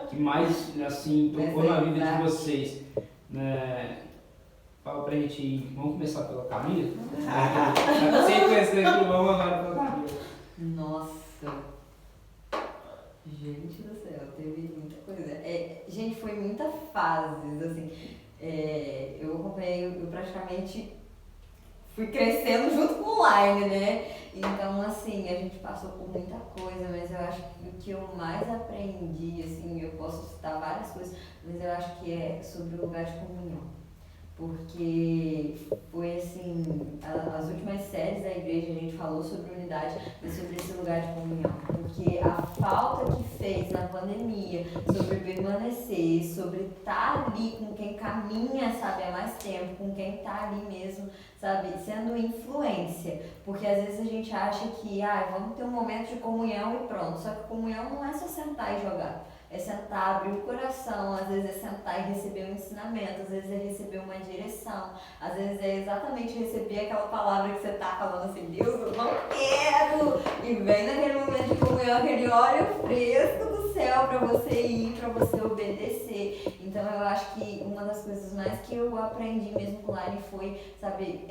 O que mais, assim, tocou na vida de vocês? Né? Fala pra gente ir. Vamos começar pela Camila? Sem conhecer aqui, vamos agora pela Camila. Nossa. Gente do céu, teve muita coisa. Gente, foi muita fases, assim. Eu acompanhei, eu praticamente fui crescendo junto com o Line, né? Então, assim, a gente passou por muita coisa, mas eu acho que o que eu mais aprendi, assim, eu posso citar várias coisas, mas eu acho que é sobre o lugar de comunhão. Porque foi, assim, as últimas séries da igreja, a gente falou sobre unidade, mas sobre esse lugar de comunhão. Porque a falta que fez na pandemia sobre permanecer, sobre estar ali com quem caminha, sabe, há mais tempo, com quem está ali mesmo, sabe, sendo influência. Porque às vezes a gente acha que, vamos ter um momento de comunhão e pronto. Só que comunhão não é só sentar e jogar. É sentar, abrir o coração, às vezes é sentar e receber um ensinamento, às vezes é receber uma direção, às vezes é exatamente receber aquela palavra que você tá falando assim, Deus, eu não quero! E vem naquele momento de comunhão, aquele óleo fresco do céu pra você ir, pra você obedecer. Então eu acho que uma das coisas mais que eu aprendi mesmo com o Line foi, sabe,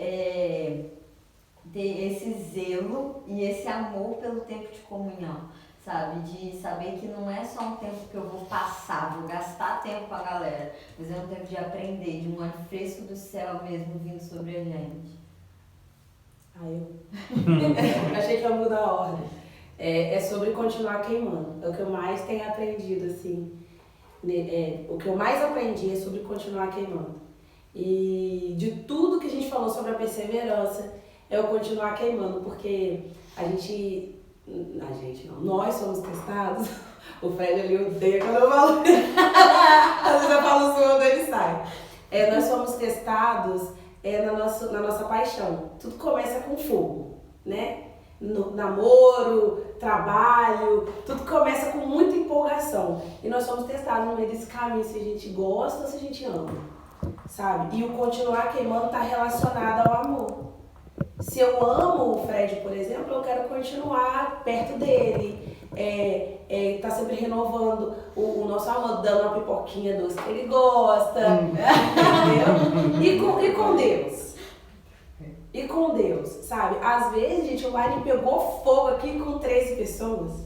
ter esse zelo e esse amor pelo tempo de comunhão. Sabe, de saber que não é só um tempo que eu vou passar, vou gastar tempo com a galera, mas é um tempo de aprender, de um ar fresco do céu mesmo vindo sobre a gente. Eu achei que ia mudar a ordem. É sobre continuar queimando. É o que eu mais tenho aprendido, assim. O que eu mais aprendi é sobre continuar queimando. E de tudo que a gente falou sobre a perseverança, é o continuar queimando, porque nós somos testados. O Fred ali odeia quando eu falo. Às vezes eu falo sobre ele sai. Nós somos testados na nossa paixão. Tudo começa com fogo, né? No namoro, trabalho, tudo começa com muita empolgação. E nós somos testados no meio desse caminho, se a gente gosta ou se a gente ama, sabe? E o continuar queimando está relacionado ao amor. Se eu amo o Fred, por exemplo, eu quero continuar perto dele, tá sempre renovando o nosso amor, dando uma pipoquinha doce que ele gosta, entendeu? E com Deus. E com Deus, sabe? Às vezes, gente, o Line pegou fogo aqui com 13 pessoas,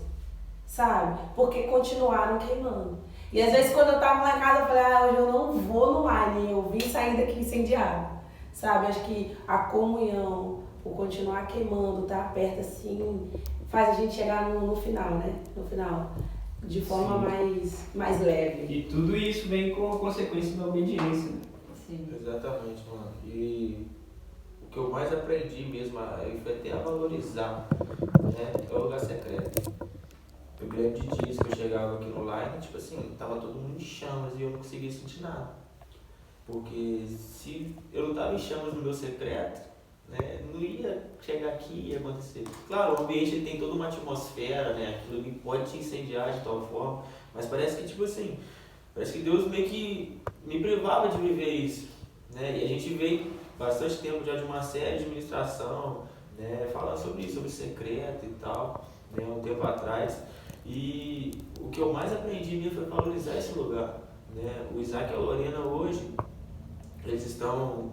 sabe? Porque continuaram queimando. E às vezes, quando eu tava lá em casa, eu falei, hoje eu não vou no Line, eu vim sair daqui incendiado, sabe? Acho que a comunhão, o continuar queimando, tá perto assim, faz a gente chegar no final, né? No final, de forma mais leve. E tudo isso vem com a consequência da obediência, né? Sim. Exatamente, mano. E o que eu mais aprendi mesmo foi até a valorizar, né? É o lugar secreto. Eu lembro de dias que eu chegava aqui no Line, tipo assim, tava todo mundo em chamas e eu não conseguia sentir nada. Porque se eu não tava em chamas no meu secreto, né, não ia chegar aqui e ia acontecer. Claro, o ambiente ele tem toda uma atmosfera, né? Aquilo ali pode te incendiar de tal forma, mas parece que, tipo assim, parece que Deus meio que me privava de viver isso, né? E a gente veio bastante tempo já de uma série de ministração, né, falando sobre isso, sobre secreto e tal, né, um tempo atrás. E o que eu mais aprendi mesmo foi valorizar esse lugar, né? O Isaac e a Lorena hoje, eles estão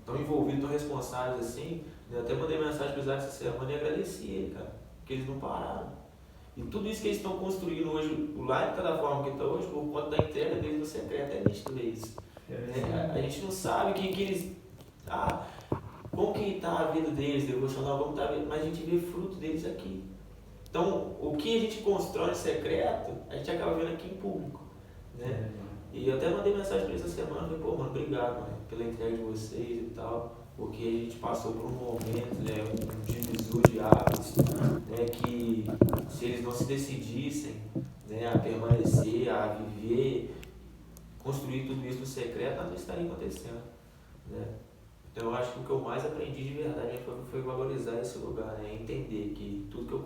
envolvidos, estão responsáveis assim. Eu até mandei mensagem para o Isaac essa semana e agradeci ele, cara, porque eles não pararam. E tudo isso que eles estão construindo hoje, o Line está da forma que está hoje, por conta da entrega deles no secreto, é nítido ver isso. A gente não sabe o que eles. Como que está a vida deles, devocional, como está a vida, mas a gente vê fruto deles aqui. Então, o que a gente constrói em secreto, a gente acaba vendo aqui em público, né? E eu até mandei mensagem para eles essa semana, falei, mano, obrigado, mano, pela entrega de vocês e tal, porque a gente passou por um momento, né, um divisor de águas, né, que se eles não se decidissem, né, a permanecer, a viver, construir tudo isso no secreto, nada estaria acontecendo, né? Então eu acho que o que eu mais aprendi de verdade foi valorizar esse lugar, né, entender que tudo que eu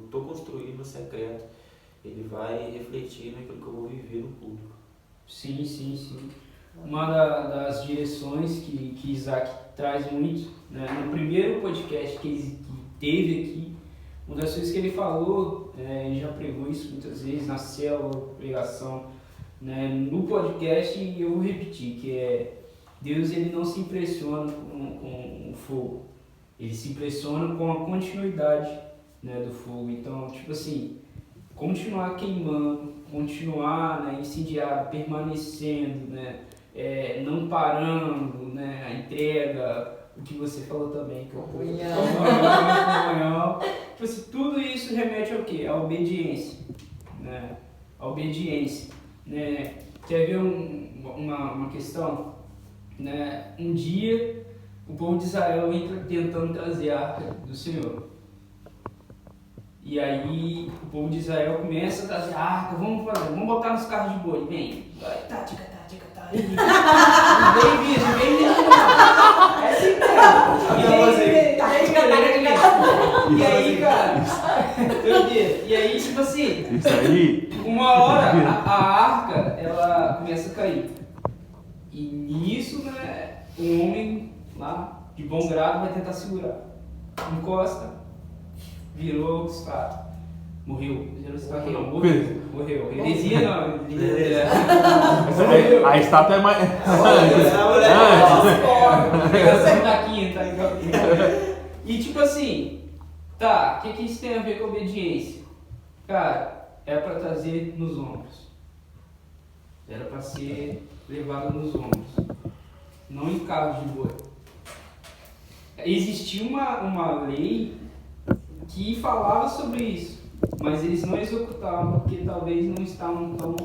estou construindo no secreto, ele vai refletir naquilo que eu vou viver no público. Sim. Uma das direções que Isaac traz muito, né, no primeiro podcast que teve aqui, uma das coisas que ele falou, ele já pregou isso muitas vezes na célula, pregação, né, no podcast, e eu vou repetir, que é Deus, ele não se impressiona com o fogo, ele se impressiona com a continuidade, né, do fogo. Então, tipo assim, continuar queimando, continuar, né, incendiado, permanecendo, né, não parando, né, a entrega, o que você falou também, que é o comunhão. Tipo assim, tudo isso remete ao quê? À obediência, né? A obediência, né? Quer ver uma questão, né? Um dia o povo de Israel entra tentando trazer a arca do Senhor. E aí o povo de Israel começa a trazer a arca, vamos botar nos carros de boi, vem. Vai, tá. Vem mesmo. É assim mesmo. E aí, cara, e aí, tipo assim, Isso aí. uma hora a arca, ela começa a cair. E nisso, né, um homem lá, de bom grado, vai tentar segurar. Encosta, virou estátua. Morreu. Morreu. Heresia não. A estátua é mais. E tipo assim, tá, o que isso tem a ver com obediência? Cara, era pra trazer nos ombros. Era pra ser levado nos ombros. Não em carros de boi. Existia uma lei que falava sobre isso. Mas eles não executavam porque talvez não estavam tão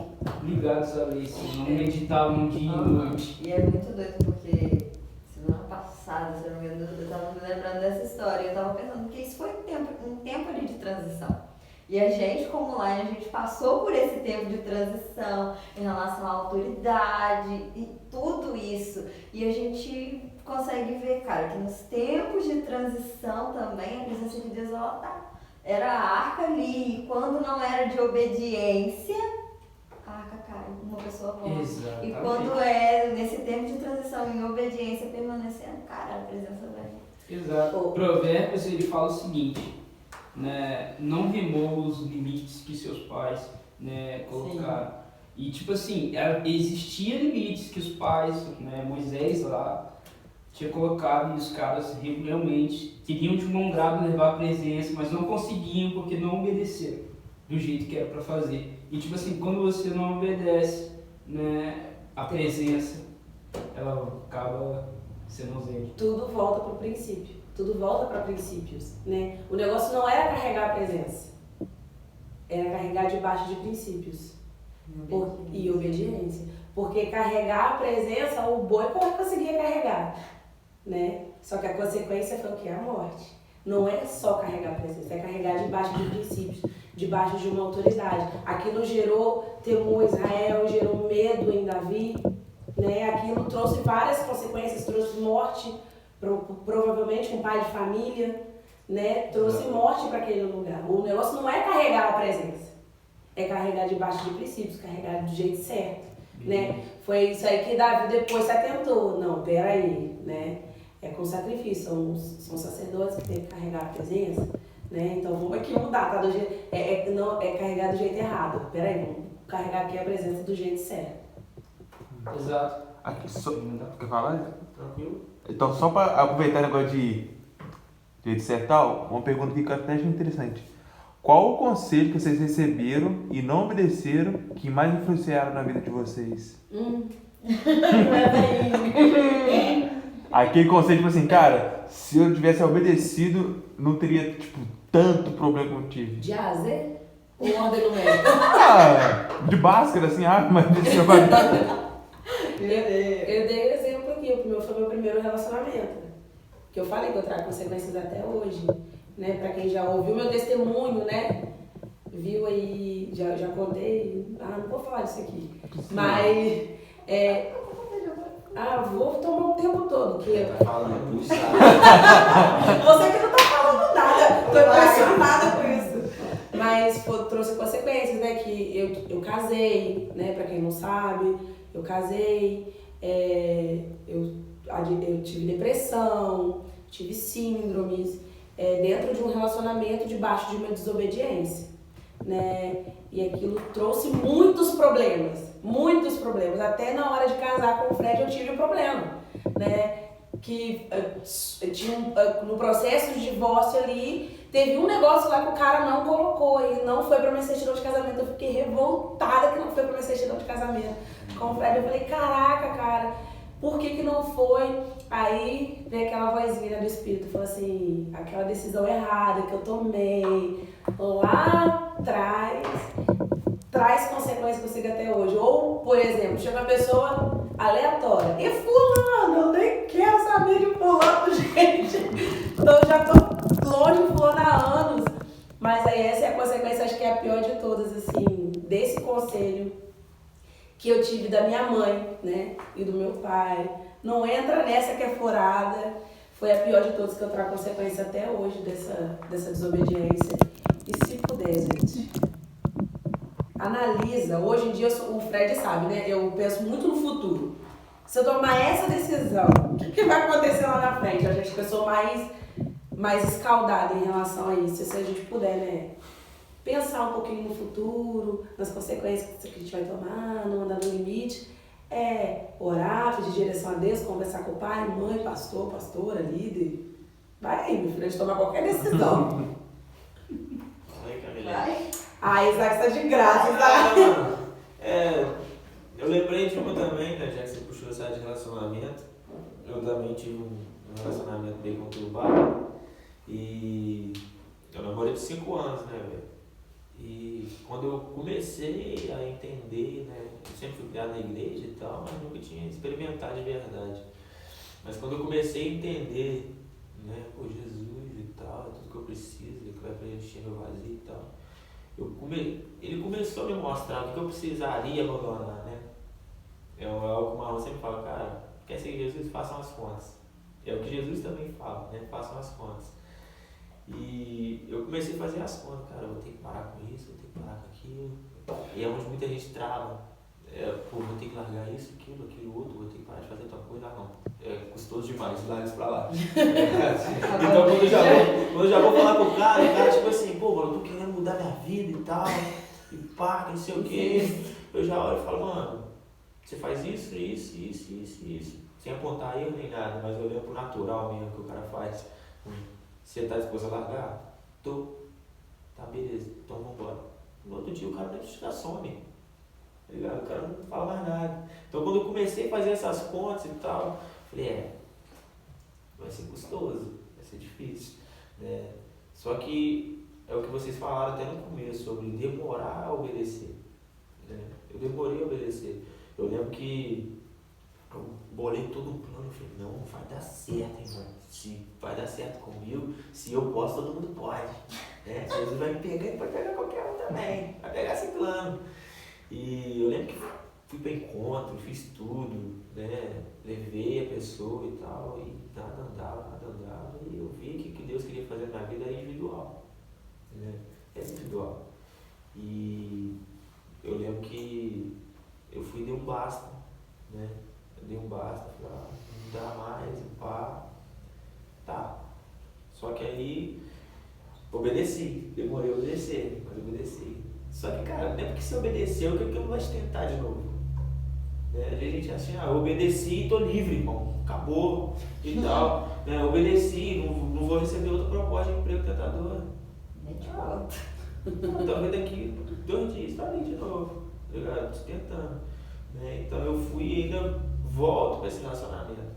ligados à lei, não meditavam dia e noite. E é muito doido porque semana passada, se eu não me engano, eu estava me lembrando dessa história. Eu estava pensando que isso foi um tempo ali de transição. E a gente, como Line, a gente passou por esse tempo de transição em relação à autoridade e tudo isso. E a gente consegue ver, cara, que nos tempos de transição também a presença de Deus, ela tá. Era a arca ali, e quando não era de obediência, a arca cai, uma pessoa morre. Exatamente. E quando é nesse tempo de transição em obediência permanecendo, cara, a presença vem. Exato. O Provérbios, ele fala o seguinte, né, não remova os limites que seus pais, né, colocaram. Sim. E tipo assim, existia limites que os pais, né, Moisés lá, tinha colocado e os caras realmente queriam de bom grado levar a presença, mas não conseguiam porque não obedeceram do jeito que era para fazer. E tipo assim, quando você não obedece, né, a presença, ela acaba sendo ausente. Tudo volta para o princípio, tudo volta para princípios, né? O negócio não era carregar a presença, era carregar debaixo de princípios e obediência. Porque carregar a presença, o boi conseguia carregar, né? Só que a consequência foi o que? A morte. Não é só carregar a presença, é carregar debaixo de princípios, debaixo de uma autoridade. Aquilo gerou temor em Israel, gerou medo em Davi, né? Aquilo trouxe várias consequências, trouxe morte, provavelmente um pai de família, né? Trouxe morte para aquele lugar. O negócio não é carregar a presença, é carregar debaixo de princípios, carregar do jeito certo, né? Foi isso aí que Davi depois se atentou. Não, peraí, né? É com sacrifício, são sacerdotes que têm que carregar a presença, né? Então vamos aqui mudar, tá? Não, é carregar do jeito errado. Peraí, vamos carregar aqui a presença do jeito certo. Exato. Aqui, quer falar? Tranquilo? Então, só para aproveitar o negócio de jeito certo e tal, uma pergunta que eu até achei interessante. Qual o conselho que vocês receberam e não obedeceram que mais influenciaram na vida de vocês? Aquele conselho, tipo assim, cara, se eu tivesse obedecido, não teria, tipo, tanto problema como eu tive. De A a Z? Ou ordem numérica? De Bhaskara, assim, mas desse Eu dei um exemplo aqui, o meu foi meu primeiro relacionamento. Que eu falei que eu trago consequências até hoje, né? Pra quem já ouviu meu testemunho, né? Viu aí, já contei. Não vou falar disso aqui. Mas, vou tomar o tempo todo. Que Tá falando, puxa. Você que não tá falando nada, tô impressionada com isso. Mas trouxe consequências, né? Que eu casei, né? Pra quem não sabe, eu casei, eu tive depressão, tive síndromes, dentro de um relacionamento debaixo de uma desobediência, né? E aquilo trouxe muitos problemas. Até na hora de casar com o Fred eu tive um problema, né? Que no processo de divórcio ali, teve um negócio lá que o cara não colocou e não foi pra minha certidão de casamento. Eu fiquei revoltada que não foi pra minha certidão de casamento com o Fred. Eu falei, caraca, cara, por que não foi? Aí veio aquela vozinha do espírito, falou assim, aquela decisão errada que eu tomei lá atrás, traz consequências consigo até hoje. Ou, por exemplo, chega uma pessoa, aleatória. E fulano, eu nem quero saber de fulano, gente. Então eu já tô longe de fulano há anos. Mas aí essa é a consequência, acho que é a pior de todas, assim, desse conselho que eu tive da minha mãe, né, e do meu pai. Não entra nessa que é furada. Foi a pior de todas, que eu trago consequência até hoje dessa desobediência. E se puder, gente, analisa. Hoje em dia, o Fred sabe, né? Eu penso muito no futuro. Se eu tomar essa decisão, o que vai acontecer lá na frente? Eu acho que eu sou mais escaldada em relação a isso. Se a gente puder, né, pensar um pouquinho no futuro, nas consequências que a gente vai tomar, não andar no limite, orar, pedir direção a Deus, conversar com o pai, mãe, pastor, pastora, líder. Vai aí, meu filho, a gente tomar qualquer decisão. Vai. Isaac está de graça, Isaac. Eu lembrei de uma também, né, já que você puxou essa de relacionamento. Eu também tive um relacionamento bem conturbado. E eu namorei por 5 anos, né, velho? E quando eu comecei a entender, né, eu sempre fui criado na igreja e tal, mas nunca tinha experimentado de verdade. Mas quando eu comecei a entender, né, por Jesus e tal, tudo que eu preciso, que vai preencher meu vazio e tal, ele começou a me mostrar o que eu precisaria abandonar, né? É algo que o Marlon sempre fala, cara, quer seguir Jesus? Façam as contas. É o que Jesus também fala, né? Façam as contas. E eu comecei a fazer as contas, cara, eu vou ter que parar com isso, vou ter que parar com aquilo. E é onde muita gente trava. Vou ter que largar isso, aquilo outro, vou ter que parar de fazer tal coisa. Ah, não, é custoso demais, larga isso pra lá. Então quando eu já vou falar com o cara tipo assim, pô, mano, eu tô querendo mudar minha vida e tal, e pá, não sei o quê. Eu já olho e falo, mano, você faz isso, sem apontar erro nem nada, mas olhando pro natural mesmo que o cara faz. Você tá disposto a largar? Tô. Tá, beleza, então vambora. No outro dia o cara já some. Tá ligado? O cara não fala mais nada. Então quando eu comecei a fazer essas contas e tal, falei, vai ser custoso, vai ser difícil, né? Só que é o que vocês falaram até no começo, sobre demorar a obedecer, né? Eu demorei a obedecer. Eu lembro que eu bolei todo um plano, falei, não vai dar certo, irmão. Se vai dar certo comigo, se eu posso, todo mundo pode, né? Jesus vai me pegar e pode pegar qualquer um também, vai pegar esse plano. E eu lembro que fui para encontro, fiz tudo, né? Levei a pessoa e tal, e nada andava, e eu vi que o que Deus queria fazer na minha vida era individual, né? É individual. E eu lembro que eu fui e dei um basta, né? Eu dei um basta, falei, não dá mais, pá. Tá. Só que aí obedeci, demorei a obedecer, mas obedeci. Só que, cara, não é porque você obedeceu que eu não vou te tentar de novo. Né? A gente acha assim, obedeci e tô livre, irmão. Acabou e tal. Né? Obedeci, não vou receber outra proposta de emprego tentadora. Talvez daqui 2 dias tá ali de novo. Tá ligado? Tô tentando. Né? Então eu fui e ainda volto para esse relacionamento.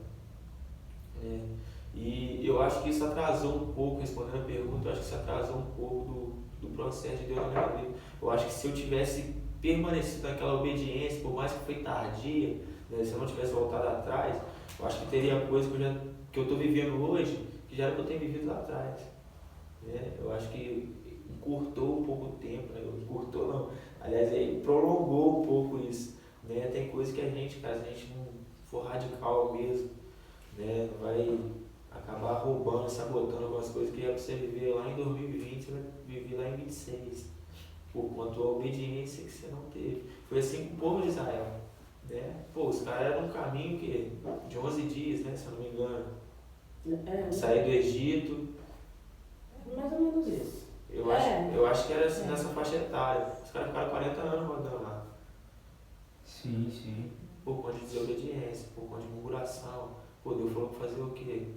E eu acho que isso atrasou um pouco, respondendo a pergunta, eu acho que isso atrasou um pouco do processo de Deus na minha vida. Eu acho que se eu tivesse permanecido naquela obediência, por mais que foi tardia, né, se eu não tivesse voltado atrás, eu acho que teria coisa que eu estou vivendo hoje, que já era para eu ter vivido lá atrás. Né? Eu acho que encurtou um pouco o tempo, né? Encurtou não, aliás, prolongou um pouco isso. Né? Tem coisa que a gente, caso a gente não for radical mesmo, né, vai acabar roubando, sabotando algumas coisas que ia pra você viver lá em 2020, você vai viver lá em 26, por conta da obediência que você não teve. Foi assim com o povo de Israel, né? Pô, os caras eram um caminho de 11 dias, né, se eu não me engano. Sair do Egito. Mais ou menos isso. Eu acho que era assim, nessa faixa etária. Os caras ficaram 40 anos rodando lá. Sim. Por conta de desobediência, por conta de murmuração. Pô, Deus falou pra fazer o quê?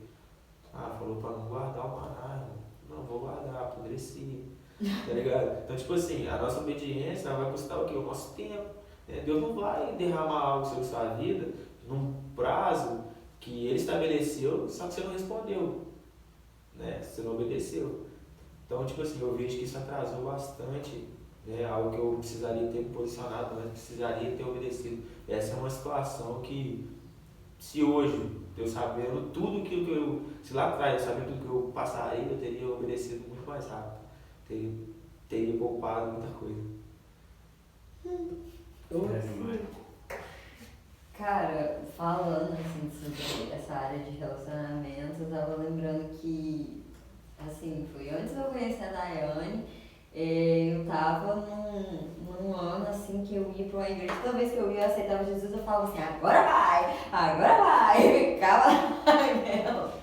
Falou pra não guardar o maná, irmão. Não, vou guardar, apodreci. Tá ligado? Então, tipo assim, a nossa obediência vai custar o quê? O nosso tempo. Deus não vai derramar algo sobre a sua vida num prazo que Ele estabeleceu, só que você não respondeu. Né? Você não obedeceu. Então, tipo assim, eu vejo que isso atrasou bastante né? Algo que eu precisaria ter me posicionado antes, precisaria ter obedecido. Essa é uma situação que, se hoje eu sabendo tudo aquilo que eu, se lá atrás eu sabia tudo que eu passaria, eu teria obedecido muito mais rápido, teria poupado muita coisa. Cara, falando assim sobre essa área de relacionamento, eu tava lembrando que, assim, foi antes de eu conhecer a Daiane, eu tava num ano assim que eu ia pra uma igreja, toda vez que eu ia, eu aceitava Jesus, eu falava assim, agora vai, e ficava naquela.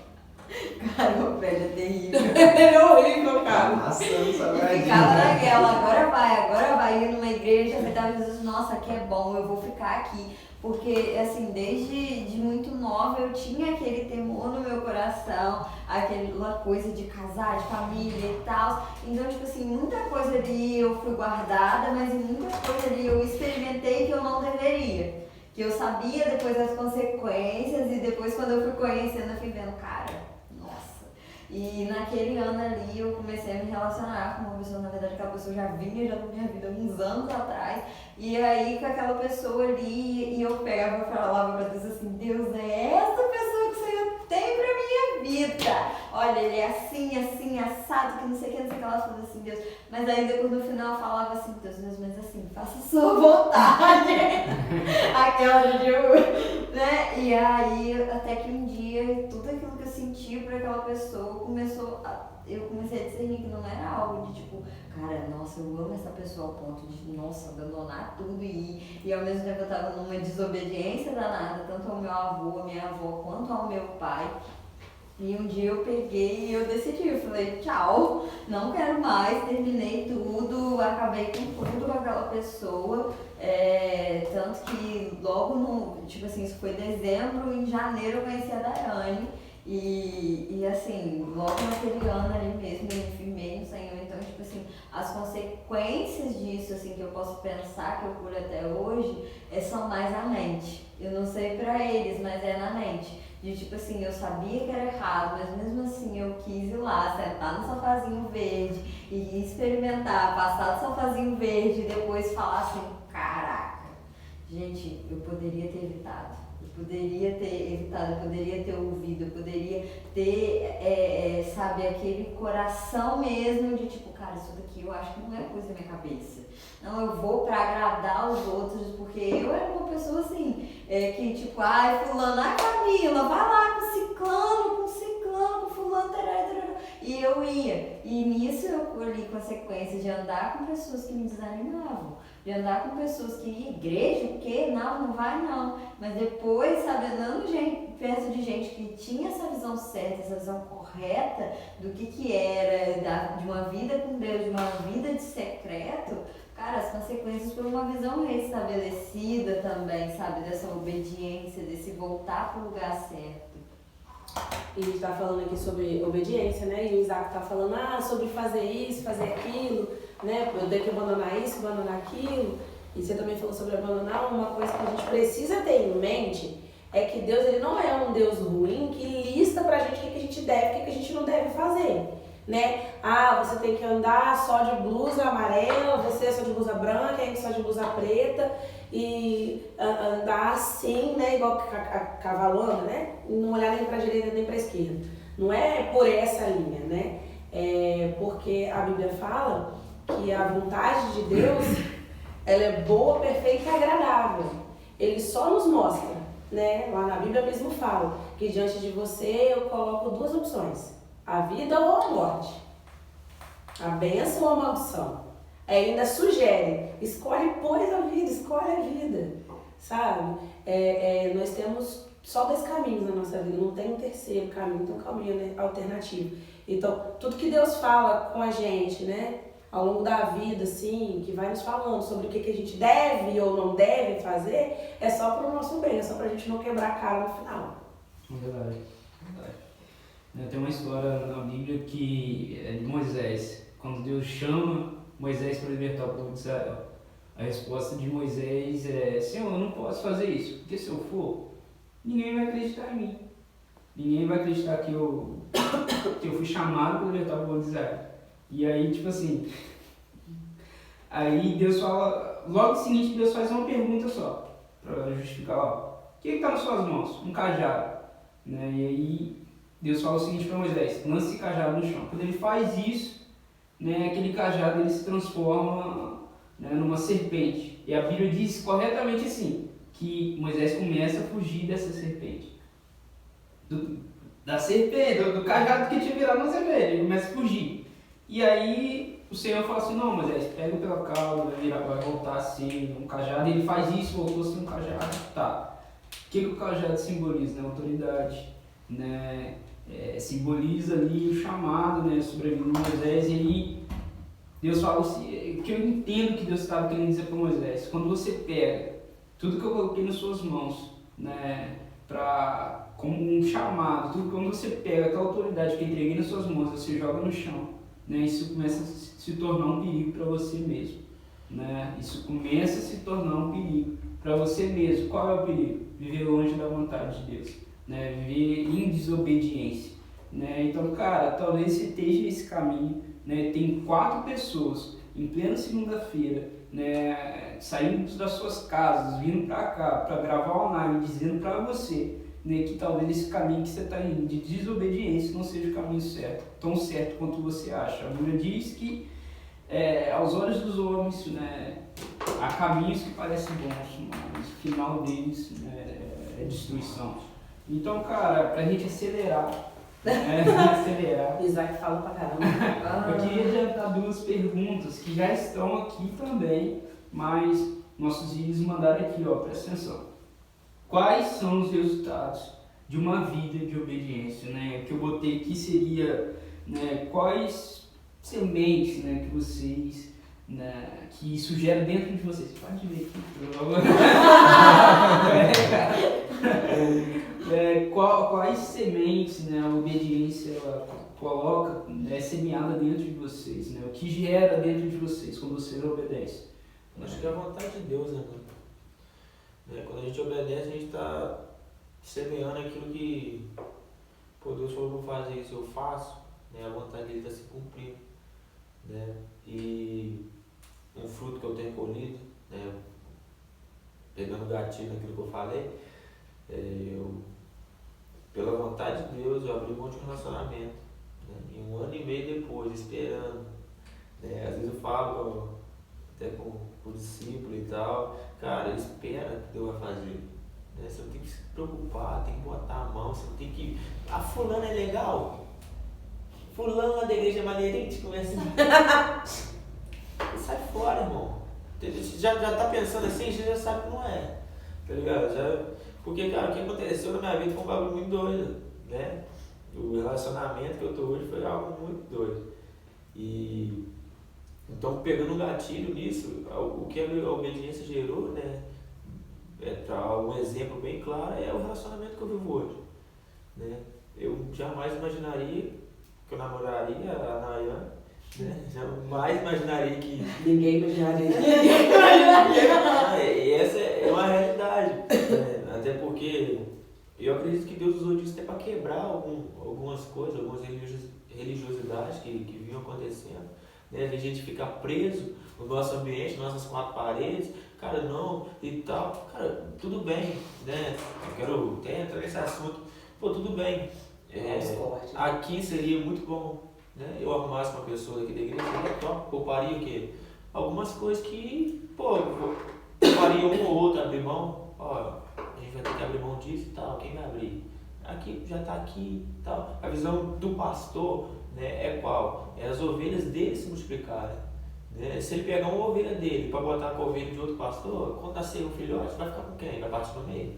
Cara, o velho é terrível. É horrível, cara. Amassando E salgadinho. ficava naquela, agora vai, ia numa igreja, aceitava Jesus, nossa, aqui é bom, eu vou ficar aqui. Porque, assim, desde de muito nova eu tinha aquele temor no meu coração, aquela coisa de casar, de família e tal. Então, tipo assim, muita coisa ali eu fui guardada, mas muita coisa ali eu experimentei que eu não deveria. Que eu sabia depois das consequências e depois quando eu fui conhecendo, eu fui vendo, cara, nossa. E naquele ano ali eu comecei a me relacionar com uma pessoa, na verdade aquela pessoa já vinha já na minha vida uns anos atrás. E aí com aquela pessoa ali, e eu pegava e falava pra Deus assim, Deus, é essa pessoa que o Senhor tem pra minha vida. Olha, ele é assim, assado, que não sei o que, não sei o que, ela falava assim, Deus. Mas aí depois no final eu falava assim, Deus, mas assim, faça a sua vontade. Aquela de né? E aí, até que um dia, tudo aquilo que eu sentia por aquela pessoa eu comecei a discernir que não era algo de tipo, cara, nossa, eu amo essa pessoa ao ponto de, nossa, abandonar tudo e ao mesmo tempo eu tava numa desobediência danada, tanto ao meu avô, à minha avó, quanto ao meu pai. E um dia eu peguei e eu decidi, eu falei, tchau, não quero mais, terminei tudo, acabei com tudo com aquela pessoa, tanto que logo no, tipo assim, isso foi dezembro, em janeiro eu conheci a Daiane, e assim, logo naquele ano ali mesmo eu me firmei no Senhor, então tipo assim, as consequências disso assim que eu posso pensar, que eu curo até hoje, são mais na mente, eu não sei pra eles, mas é na mente. De tipo assim, eu sabia que era errado, mas mesmo assim eu quis ir lá, sentar no sofazinho verde e experimentar, passar do sofazinho verde e depois falar assim, caraca, gente, eu poderia ter evitado. Eu poderia ter ouvido, eu poderia ter, sabe, aquele coração mesmo de tipo, cara, isso daqui eu acho que não é coisa da minha cabeça. Não, eu vou pra agradar os outros, porque eu era uma pessoa assim, que tipo, ai, fulano, ai Camila, vai lá com ciclano, com fulano, tarará. E eu ia. E nisso eu colhi consequências de andar com pessoas que me desanimavam. De andar com pessoas que, igreja, o quê? Não vai não. Mas depois, sabe, andando perto de gente que tinha essa visão certa, essa visão correta do que era, de uma vida com Deus, de uma vida de secreto, cara, as consequências por uma visão restabelecida também, sabe, dessa obediência, desse voltar para o lugar certo. E a gente tá falando aqui sobre obediência, né? E o Isaac tá falando, sobre fazer isso, fazer aquilo, né? Eu tenho que abandonar isso, abandonar aquilo. E você também falou sobre abandonar. Uma coisa que a gente precisa ter em mente é que Deus, ele não é um Deus ruim que lista pra gente o que a gente deve e o que a gente não deve fazer, né? Você tem que andar só de blusa amarela, você só de blusa branca, ele só de blusa preta e andar assim, né? Igual cavalona, né? E não olhar nem pra direita nem pra esquerda. Não é por essa linha, né? Porque a Bíblia fala que a vontade de Deus, ela é boa, perfeita e agradável. Ele só nos mostra, né? Lá na Bíblia mesmo fala que diante de você eu coloco duas opções: a vida ou a morte, a bênção ou a maldição. Ainda sugere, escolhe pois a vida, escolhe a vida, sabe? Nós temos só dois caminhos na nossa vida, não tem um terceiro caminho, tem um caminho, né, alternativo. Então, tudo que Deus fala com a gente, né, ao longo da vida, assim, que vai nos falando sobre o que a gente deve ou não deve fazer, é só para o nosso bem, é só para a gente não quebrar a cara no final. Verdade. Tem uma história na Bíblia que é de Moisés, quando Deus chama Moisés para libertar o povo de Israel. A resposta de Moisés é: Senhor, eu não posso fazer isso, porque se eu for, ninguém vai acreditar em mim. Ninguém vai acreditar que eu fui chamado para libertar o povo de Israel. E aí, tipo assim, Aí Deus fala, logo em seguinte Deus faz uma pergunta só, para justificar, ó, o que está nas suas mãos? Um cajado. Né? E aí Deus fala o seguinte para Moisés, lance esse cajado no chão. Quando ele faz isso, né, aquele cajado ele se transforma, né, numa serpente. E a Bíblia diz corretamente assim, que Moisés começa a fugir dessa serpente. Da serpente, do cajado que tinha virado uma serpente, ele começa a fugir. E aí o Senhor fala assim, não, Moisés, pega pela cauda, vai voltar a ser um cajado. E ele faz isso, voltou a ser um cajado. Tá. O que o cajado simboliza? Né? Autoridade. Né? Simboliza ali o chamado, né, sobre a vida de Moisés. E aí Deus fala assim, que eu entendo que Deus estava querendo dizer para Moisés, quando você pega tudo que eu coloquei nas suas mãos, né, como um chamado, tudo quando você pega aquela autoridade que eu entreguei nas suas mãos, você joga no chão, né, isso começa a se tornar um perigo para você mesmo, né, isso começa a se tornar um perigo para você mesmo. Qual é o perigo? Viver longe da vontade de Deus, né, viver em desobediência, né, então cara, talvez você esteja nesse caminho, né, tem 4 pessoas em plena segunda-feira, né, saindo das suas casas, vindo para cá para gravar online, dizendo para você, né, que talvez esse caminho que você está indo de desobediência não seja o caminho certo, tão certo quanto você acha. A Bíblia diz que aos olhos dos homens, né, há caminhos que parecem bons, mas o final deles, né, é destruição. Então, cara, para a gente acelerar, Isaac fala pra caramba. eu queria adiantar 2 perguntas que já estão aqui também, mas nossos vídeos mandaram aqui, ó, presta atenção. Quais são os resultados de uma vida de obediência, né? O que eu botei aqui seria, né, quais sementes, né, que vocês, né, que isso gera dentro de vocês. Pode ver aqui, por favor. Quais sementes, né, a obediência ela coloca, é semeada dentro de vocês, né? O que gera dentro de vocês quando você obedece? Acho que é a vontade de Deus, né, mano? Quando a gente obedece, a gente está semeando aquilo que, pô, Deus falou para fazer isso, eu faço, né? A vontade dele está se cumprindo, né? E um fruto que eu tenho colhido, né? Pegando o gatilho naquilo que eu falei, pela vontade de Deus, eu abri mão de um relacionamento, né? E 1 ano e meio depois, esperando, né? Às vezes eu falo até com o discípulo e tal, cara, espera que Deus vai fazer, né? Você não tem que se preocupar, tem que botar a mão, você não tem que... Ah, fulano é legal, fulano lá da igreja é maneirinho, começa e sai fora, irmão. Já tá pensando assim, você já sabe que não é, tá ligado? Porque, cara, o que aconteceu na minha vida foi um bagulho muito doido, né? O relacionamento que eu tô hoje foi algo muito doido. E então, pegando um gatilho nisso, o que a obediência gerou, né? Um exemplo bem claro é o relacionamento que eu vivo hoje, né? Eu jamais imaginaria que eu namoraria a Nayane, né? Jamais imaginaria que... Ninguém imaginaria. E essa é uma realidade, né? Até porque eu acredito que Deus usou disso até para quebrar algumas coisas, algumas religiosidades que vinham acontecendo, né? A gente fica preso no nosso ambiente, nas nossas 4 paredes, cara, não, e tal, cara, tudo bem, né? Eu quero até entrar nesse assunto, pô, tudo bem, aqui seria muito bom, né? Eu arrumasse uma pessoa aqui da igreja, seria top, pouparia o quê? Algumas coisas que, pô, pouparia um ou outro, abrir mão, ó, a gente vai ter que abrir mão disso e tal, quem vai abrir? Aqui, já tá aqui e tal. A visão do pastor, né, é qual? É as ovelhas dele se multiplicarem, né? Se ele pegar uma ovelha dele para botar com a ovelha de outro pastor, quando nascer um filhote, vai ficar com quem? Vai partir no meio,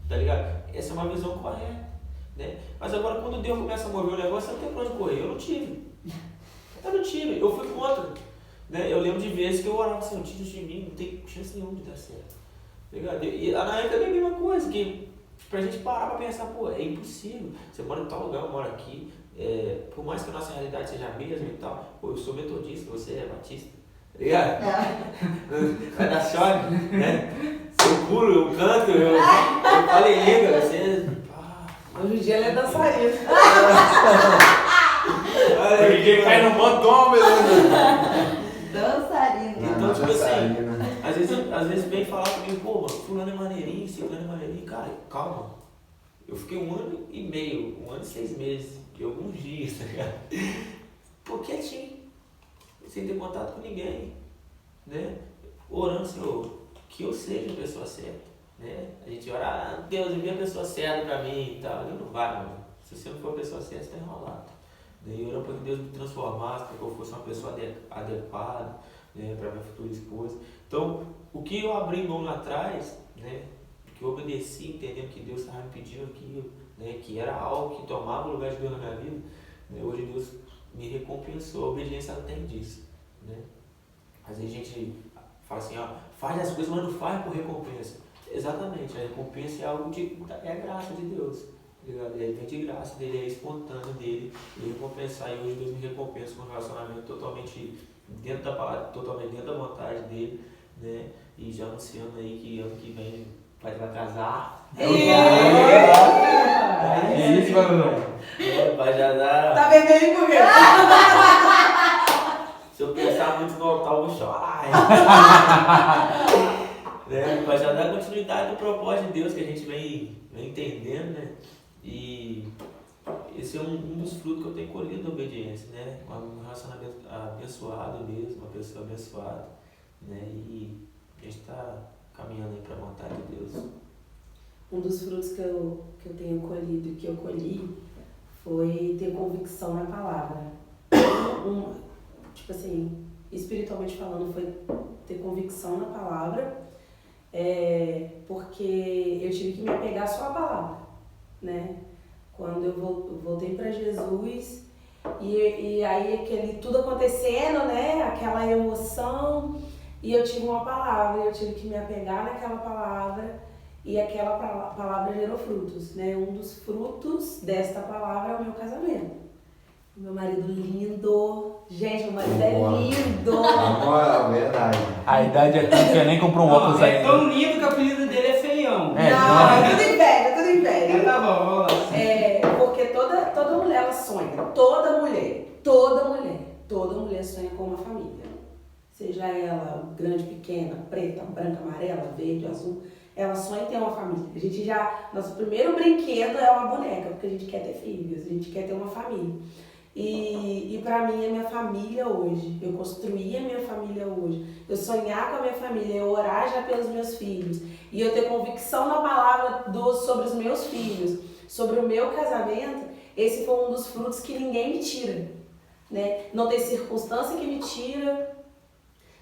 tá ligado? Essa é uma visão correta, né? Mas agora quando Deus começa a mover o negócio, eu não tenho pra onde correr, eu não tive, eu fui contra, né? Eu lembro de vezes que eu orava assim, tira isso de mim, não tem chance nenhuma de dar certo, tá ligado? E na época também a mesma coisa, que pra gente parar pra pensar, pô, é impossível, você mora em tal lugar, eu moro aqui, por mais que a nossa realidade seja a mesma e tal, pô, eu sou metodista, você é batista, tá ligado? Vai dar choque, né? Eu pulo, eu canto, eu falo em língua, você... Hoje em dia ele é dançarino. Ninguém cai no botão, beleza? Dançarina. Então, tipo assim, Dançarina. às vezes vem falar comigo, pô, mano, fulano é maneirinho, ciclano é maneirinho. Cara, calma. Eu fiquei 1 ano e meio, 1 ano e 6 meses, de alguns dias, tá ligado? Pô, quietinho, sem ter contato com ninguém, né? Orando, Senhor, que eu seja a pessoa certa, né? A gente ora, ah, Deus, envia a pessoa certa pra mim e tal. Eu não vai, mano. Se você não for a pessoa certa, você tá enrolado. E orando para que Deus me transformasse, para que eu fosse uma pessoa adequada, né, para minha futura esposa. Então, o que eu abri mão lá atrás, né, que eu obedeci, entendendo que Deus estava me pedindo aquilo, né, que era algo que tomava o lugar de Deus na minha vida, né, hoje Deus me recompensou. A obediência ela tem disso. Né? Às vezes a gente fala assim, ó, faz as coisas, mas não faz por recompensa. Exatamente, a recompensa é algo é a graça de Deus. Ele vem de graça dele, é espontâneo dele, e recompensar, e hoje Deus me recompensa com um relacionamento totalmente dentro da palavra, totalmente dentro da vontade dele, né? E já anunciando aí que ano que vem vai casar. É isso, mano. Vai já dar. Tá bebendo por quê? Se eu pensar muito no altar, eu vou chorar. Né? Vai já dar continuidade do propósito de Deus que a gente vem entendendo, né? E esse é um dos frutos que eu tenho colhido da obediência, né? Um relacionamento abençoado mesmo, uma pessoa abençoada, né? E a gente está caminhando aí para a vontade de Deus. Um dos frutos que eu tenho colhido, que eu colhi, foi ter convicção na palavra. Tipo assim, espiritualmente falando, foi ter convicção na palavra, porque eu tive que me apegar só à palavra, né? Quando eu voltei para Jesus e aí tudo acontecendo, né? Aquela emoção, e eu tive uma palavra, eu tive que me apegar naquela palavra, e aquela palavra gerou frutos, né? Um dos frutos desta palavra é o meu casamento. Meu marido lindo. Gente, meu marido é lindo. Agora, verdade. A idade é tão que eu nem comprou um óculos É ainda. tão lindo que o apelido dele é feião. É, Não, é tudo inveja, tudo inveja. Tá bom, vamos lá. Porque toda mulher ela sonha. Toda mulher sonha com uma família. Seja ela grande, pequena, preta, branca, amarela, verde, azul. Ela sonha em ter uma família. Nosso primeiro brinquedo é uma boneca, porque a gente quer ter filhos, a gente quer ter uma família. E pra mim, a minha família hoje, eu construir a minha família hoje, eu sonhar com a minha família, eu orar já pelos meus filhos, e eu ter convicção na palavra sobre os meus filhos, sobre o meu casamento, esse foi um dos frutos que ninguém me tira, né? Não tem circunstância que me tira,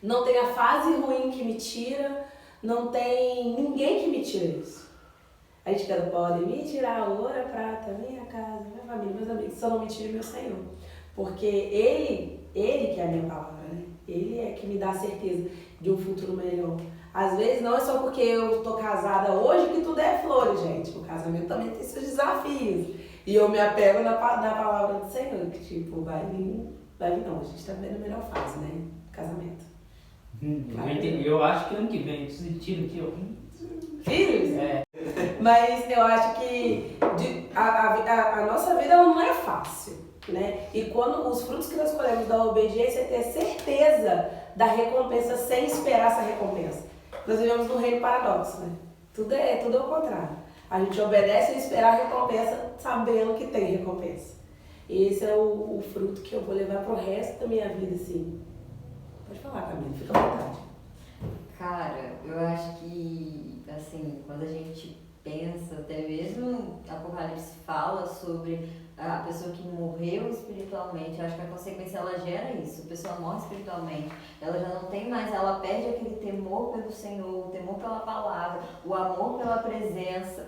não tem a fase ruim que me tira, não tem ninguém que me tira isso. A gente pode me tirar a ouro, a prata, minha casa, minha família, meus amigos, só não me tire meu Senhor. Porque Ele que é a minha palavra, né? Ele é que me dá a certeza de um futuro melhor. Às vezes não é só porque eu tô casada hoje que tudo é flores, gente. O casamento também tem seus desafios. E eu me apego na palavra do Senhor, que tipo, vai vir não, a gente tá vendo a melhor fase, né? Casamento. Eu acho que ano que vem, se tira aqui, ó. Filhos? É. Mas eu acho que a nossa vida ela não é fácil, né? E quando os frutos que nós colhemos da obediência é ter certeza da recompensa sem esperar essa recompensa. Nós vivemos num reino paradoxo, né? Tudo é o contrário. A gente obedece e espera a recompensa sabendo que tem recompensa. E esse é o fruto que eu vou levar pro resto da minha vida, assim. Pode falar, Camila, fica à vontade. Cara, eu acho que, assim, quando a gente pensa, até mesmo Apocalipse fala sobre a pessoa que morreu espiritualmente, eu acho que a consequência ela gera isso, a pessoa morre espiritualmente, ela já não tem mais, ela perde aquele temor pelo Senhor, o temor pela palavra, o amor pela presença.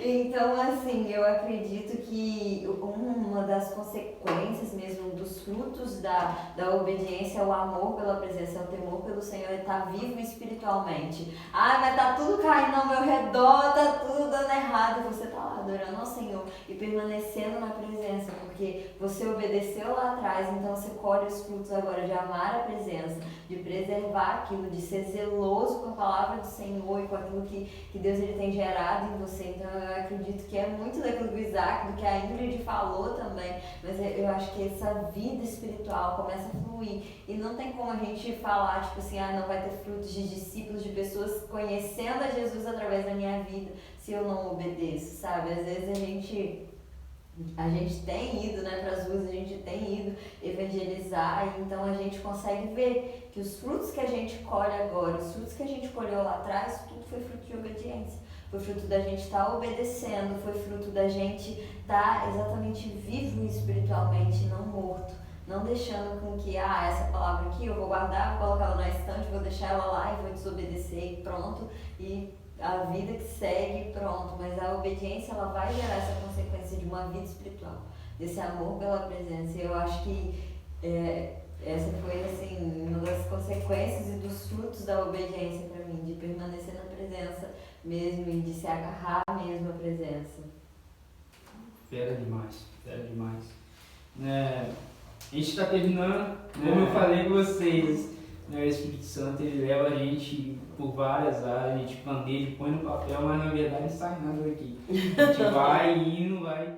Então, assim, eu acredito que uma das consequências mesmo dos frutos da obediência é o amor pela presença, é o temor pelo Senhor, é estar vivo espiritualmente. Ah, mas tá tudo caindo ao meu redor, tá tudo dando errado, e você tá lá adorando ao Senhor e permanecendo na presença, porque você obedeceu lá atrás, então você colhe os frutos agora de amar a presença, de preservar aquilo, de ser zeloso com a palavra do Senhor e com aquilo que Deus ele tem gerado em você. Então eu acredito que é muito daquilo do Isaac, do que a Ingrid falou também, mas eu acho que essa vida espiritual começa a fluir e não tem como a gente falar, tipo assim, não vai ter frutos de discípulos, de pessoas conhecendo a Jesus através da minha vida, se eu não obedeço, sabe? Às vezes a gente tem ido, né, para as ruas, a gente tem ido evangelizar, e então a gente consegue ver que os frutos que a gente colhe agora, os frutos que a gente colheu lá atrás, tudo foi fruto de obediência. Foi fruto da gente estar obedecendo, foi fruto da gente estar exatamente vivo espiritualmente, não morto. Não deixando com que, essa palavra aqui eu vou guardar, vou colocar ela na estante, vou deixar ela lá e vou desobedecer e pronto. E a vida que segue, pronto. Mas a obediência, ela vai gerar essa consequência de uma vida espiritual, desse amor pela presença. E eu acho que essa foi, assim, uma das consequências e dos frutos da obediência para mim, de permanecer na presença mesmo e de se agarrar mesmo à presença. Fera demais, fera demais. A gente está terminando, como eu falei com vocês, né, o Espírito Santo ele leva a gente por várias áreas, a gente planeja, põe no papel, mas na verdade não sai nada daqui. A gente vai indo, vai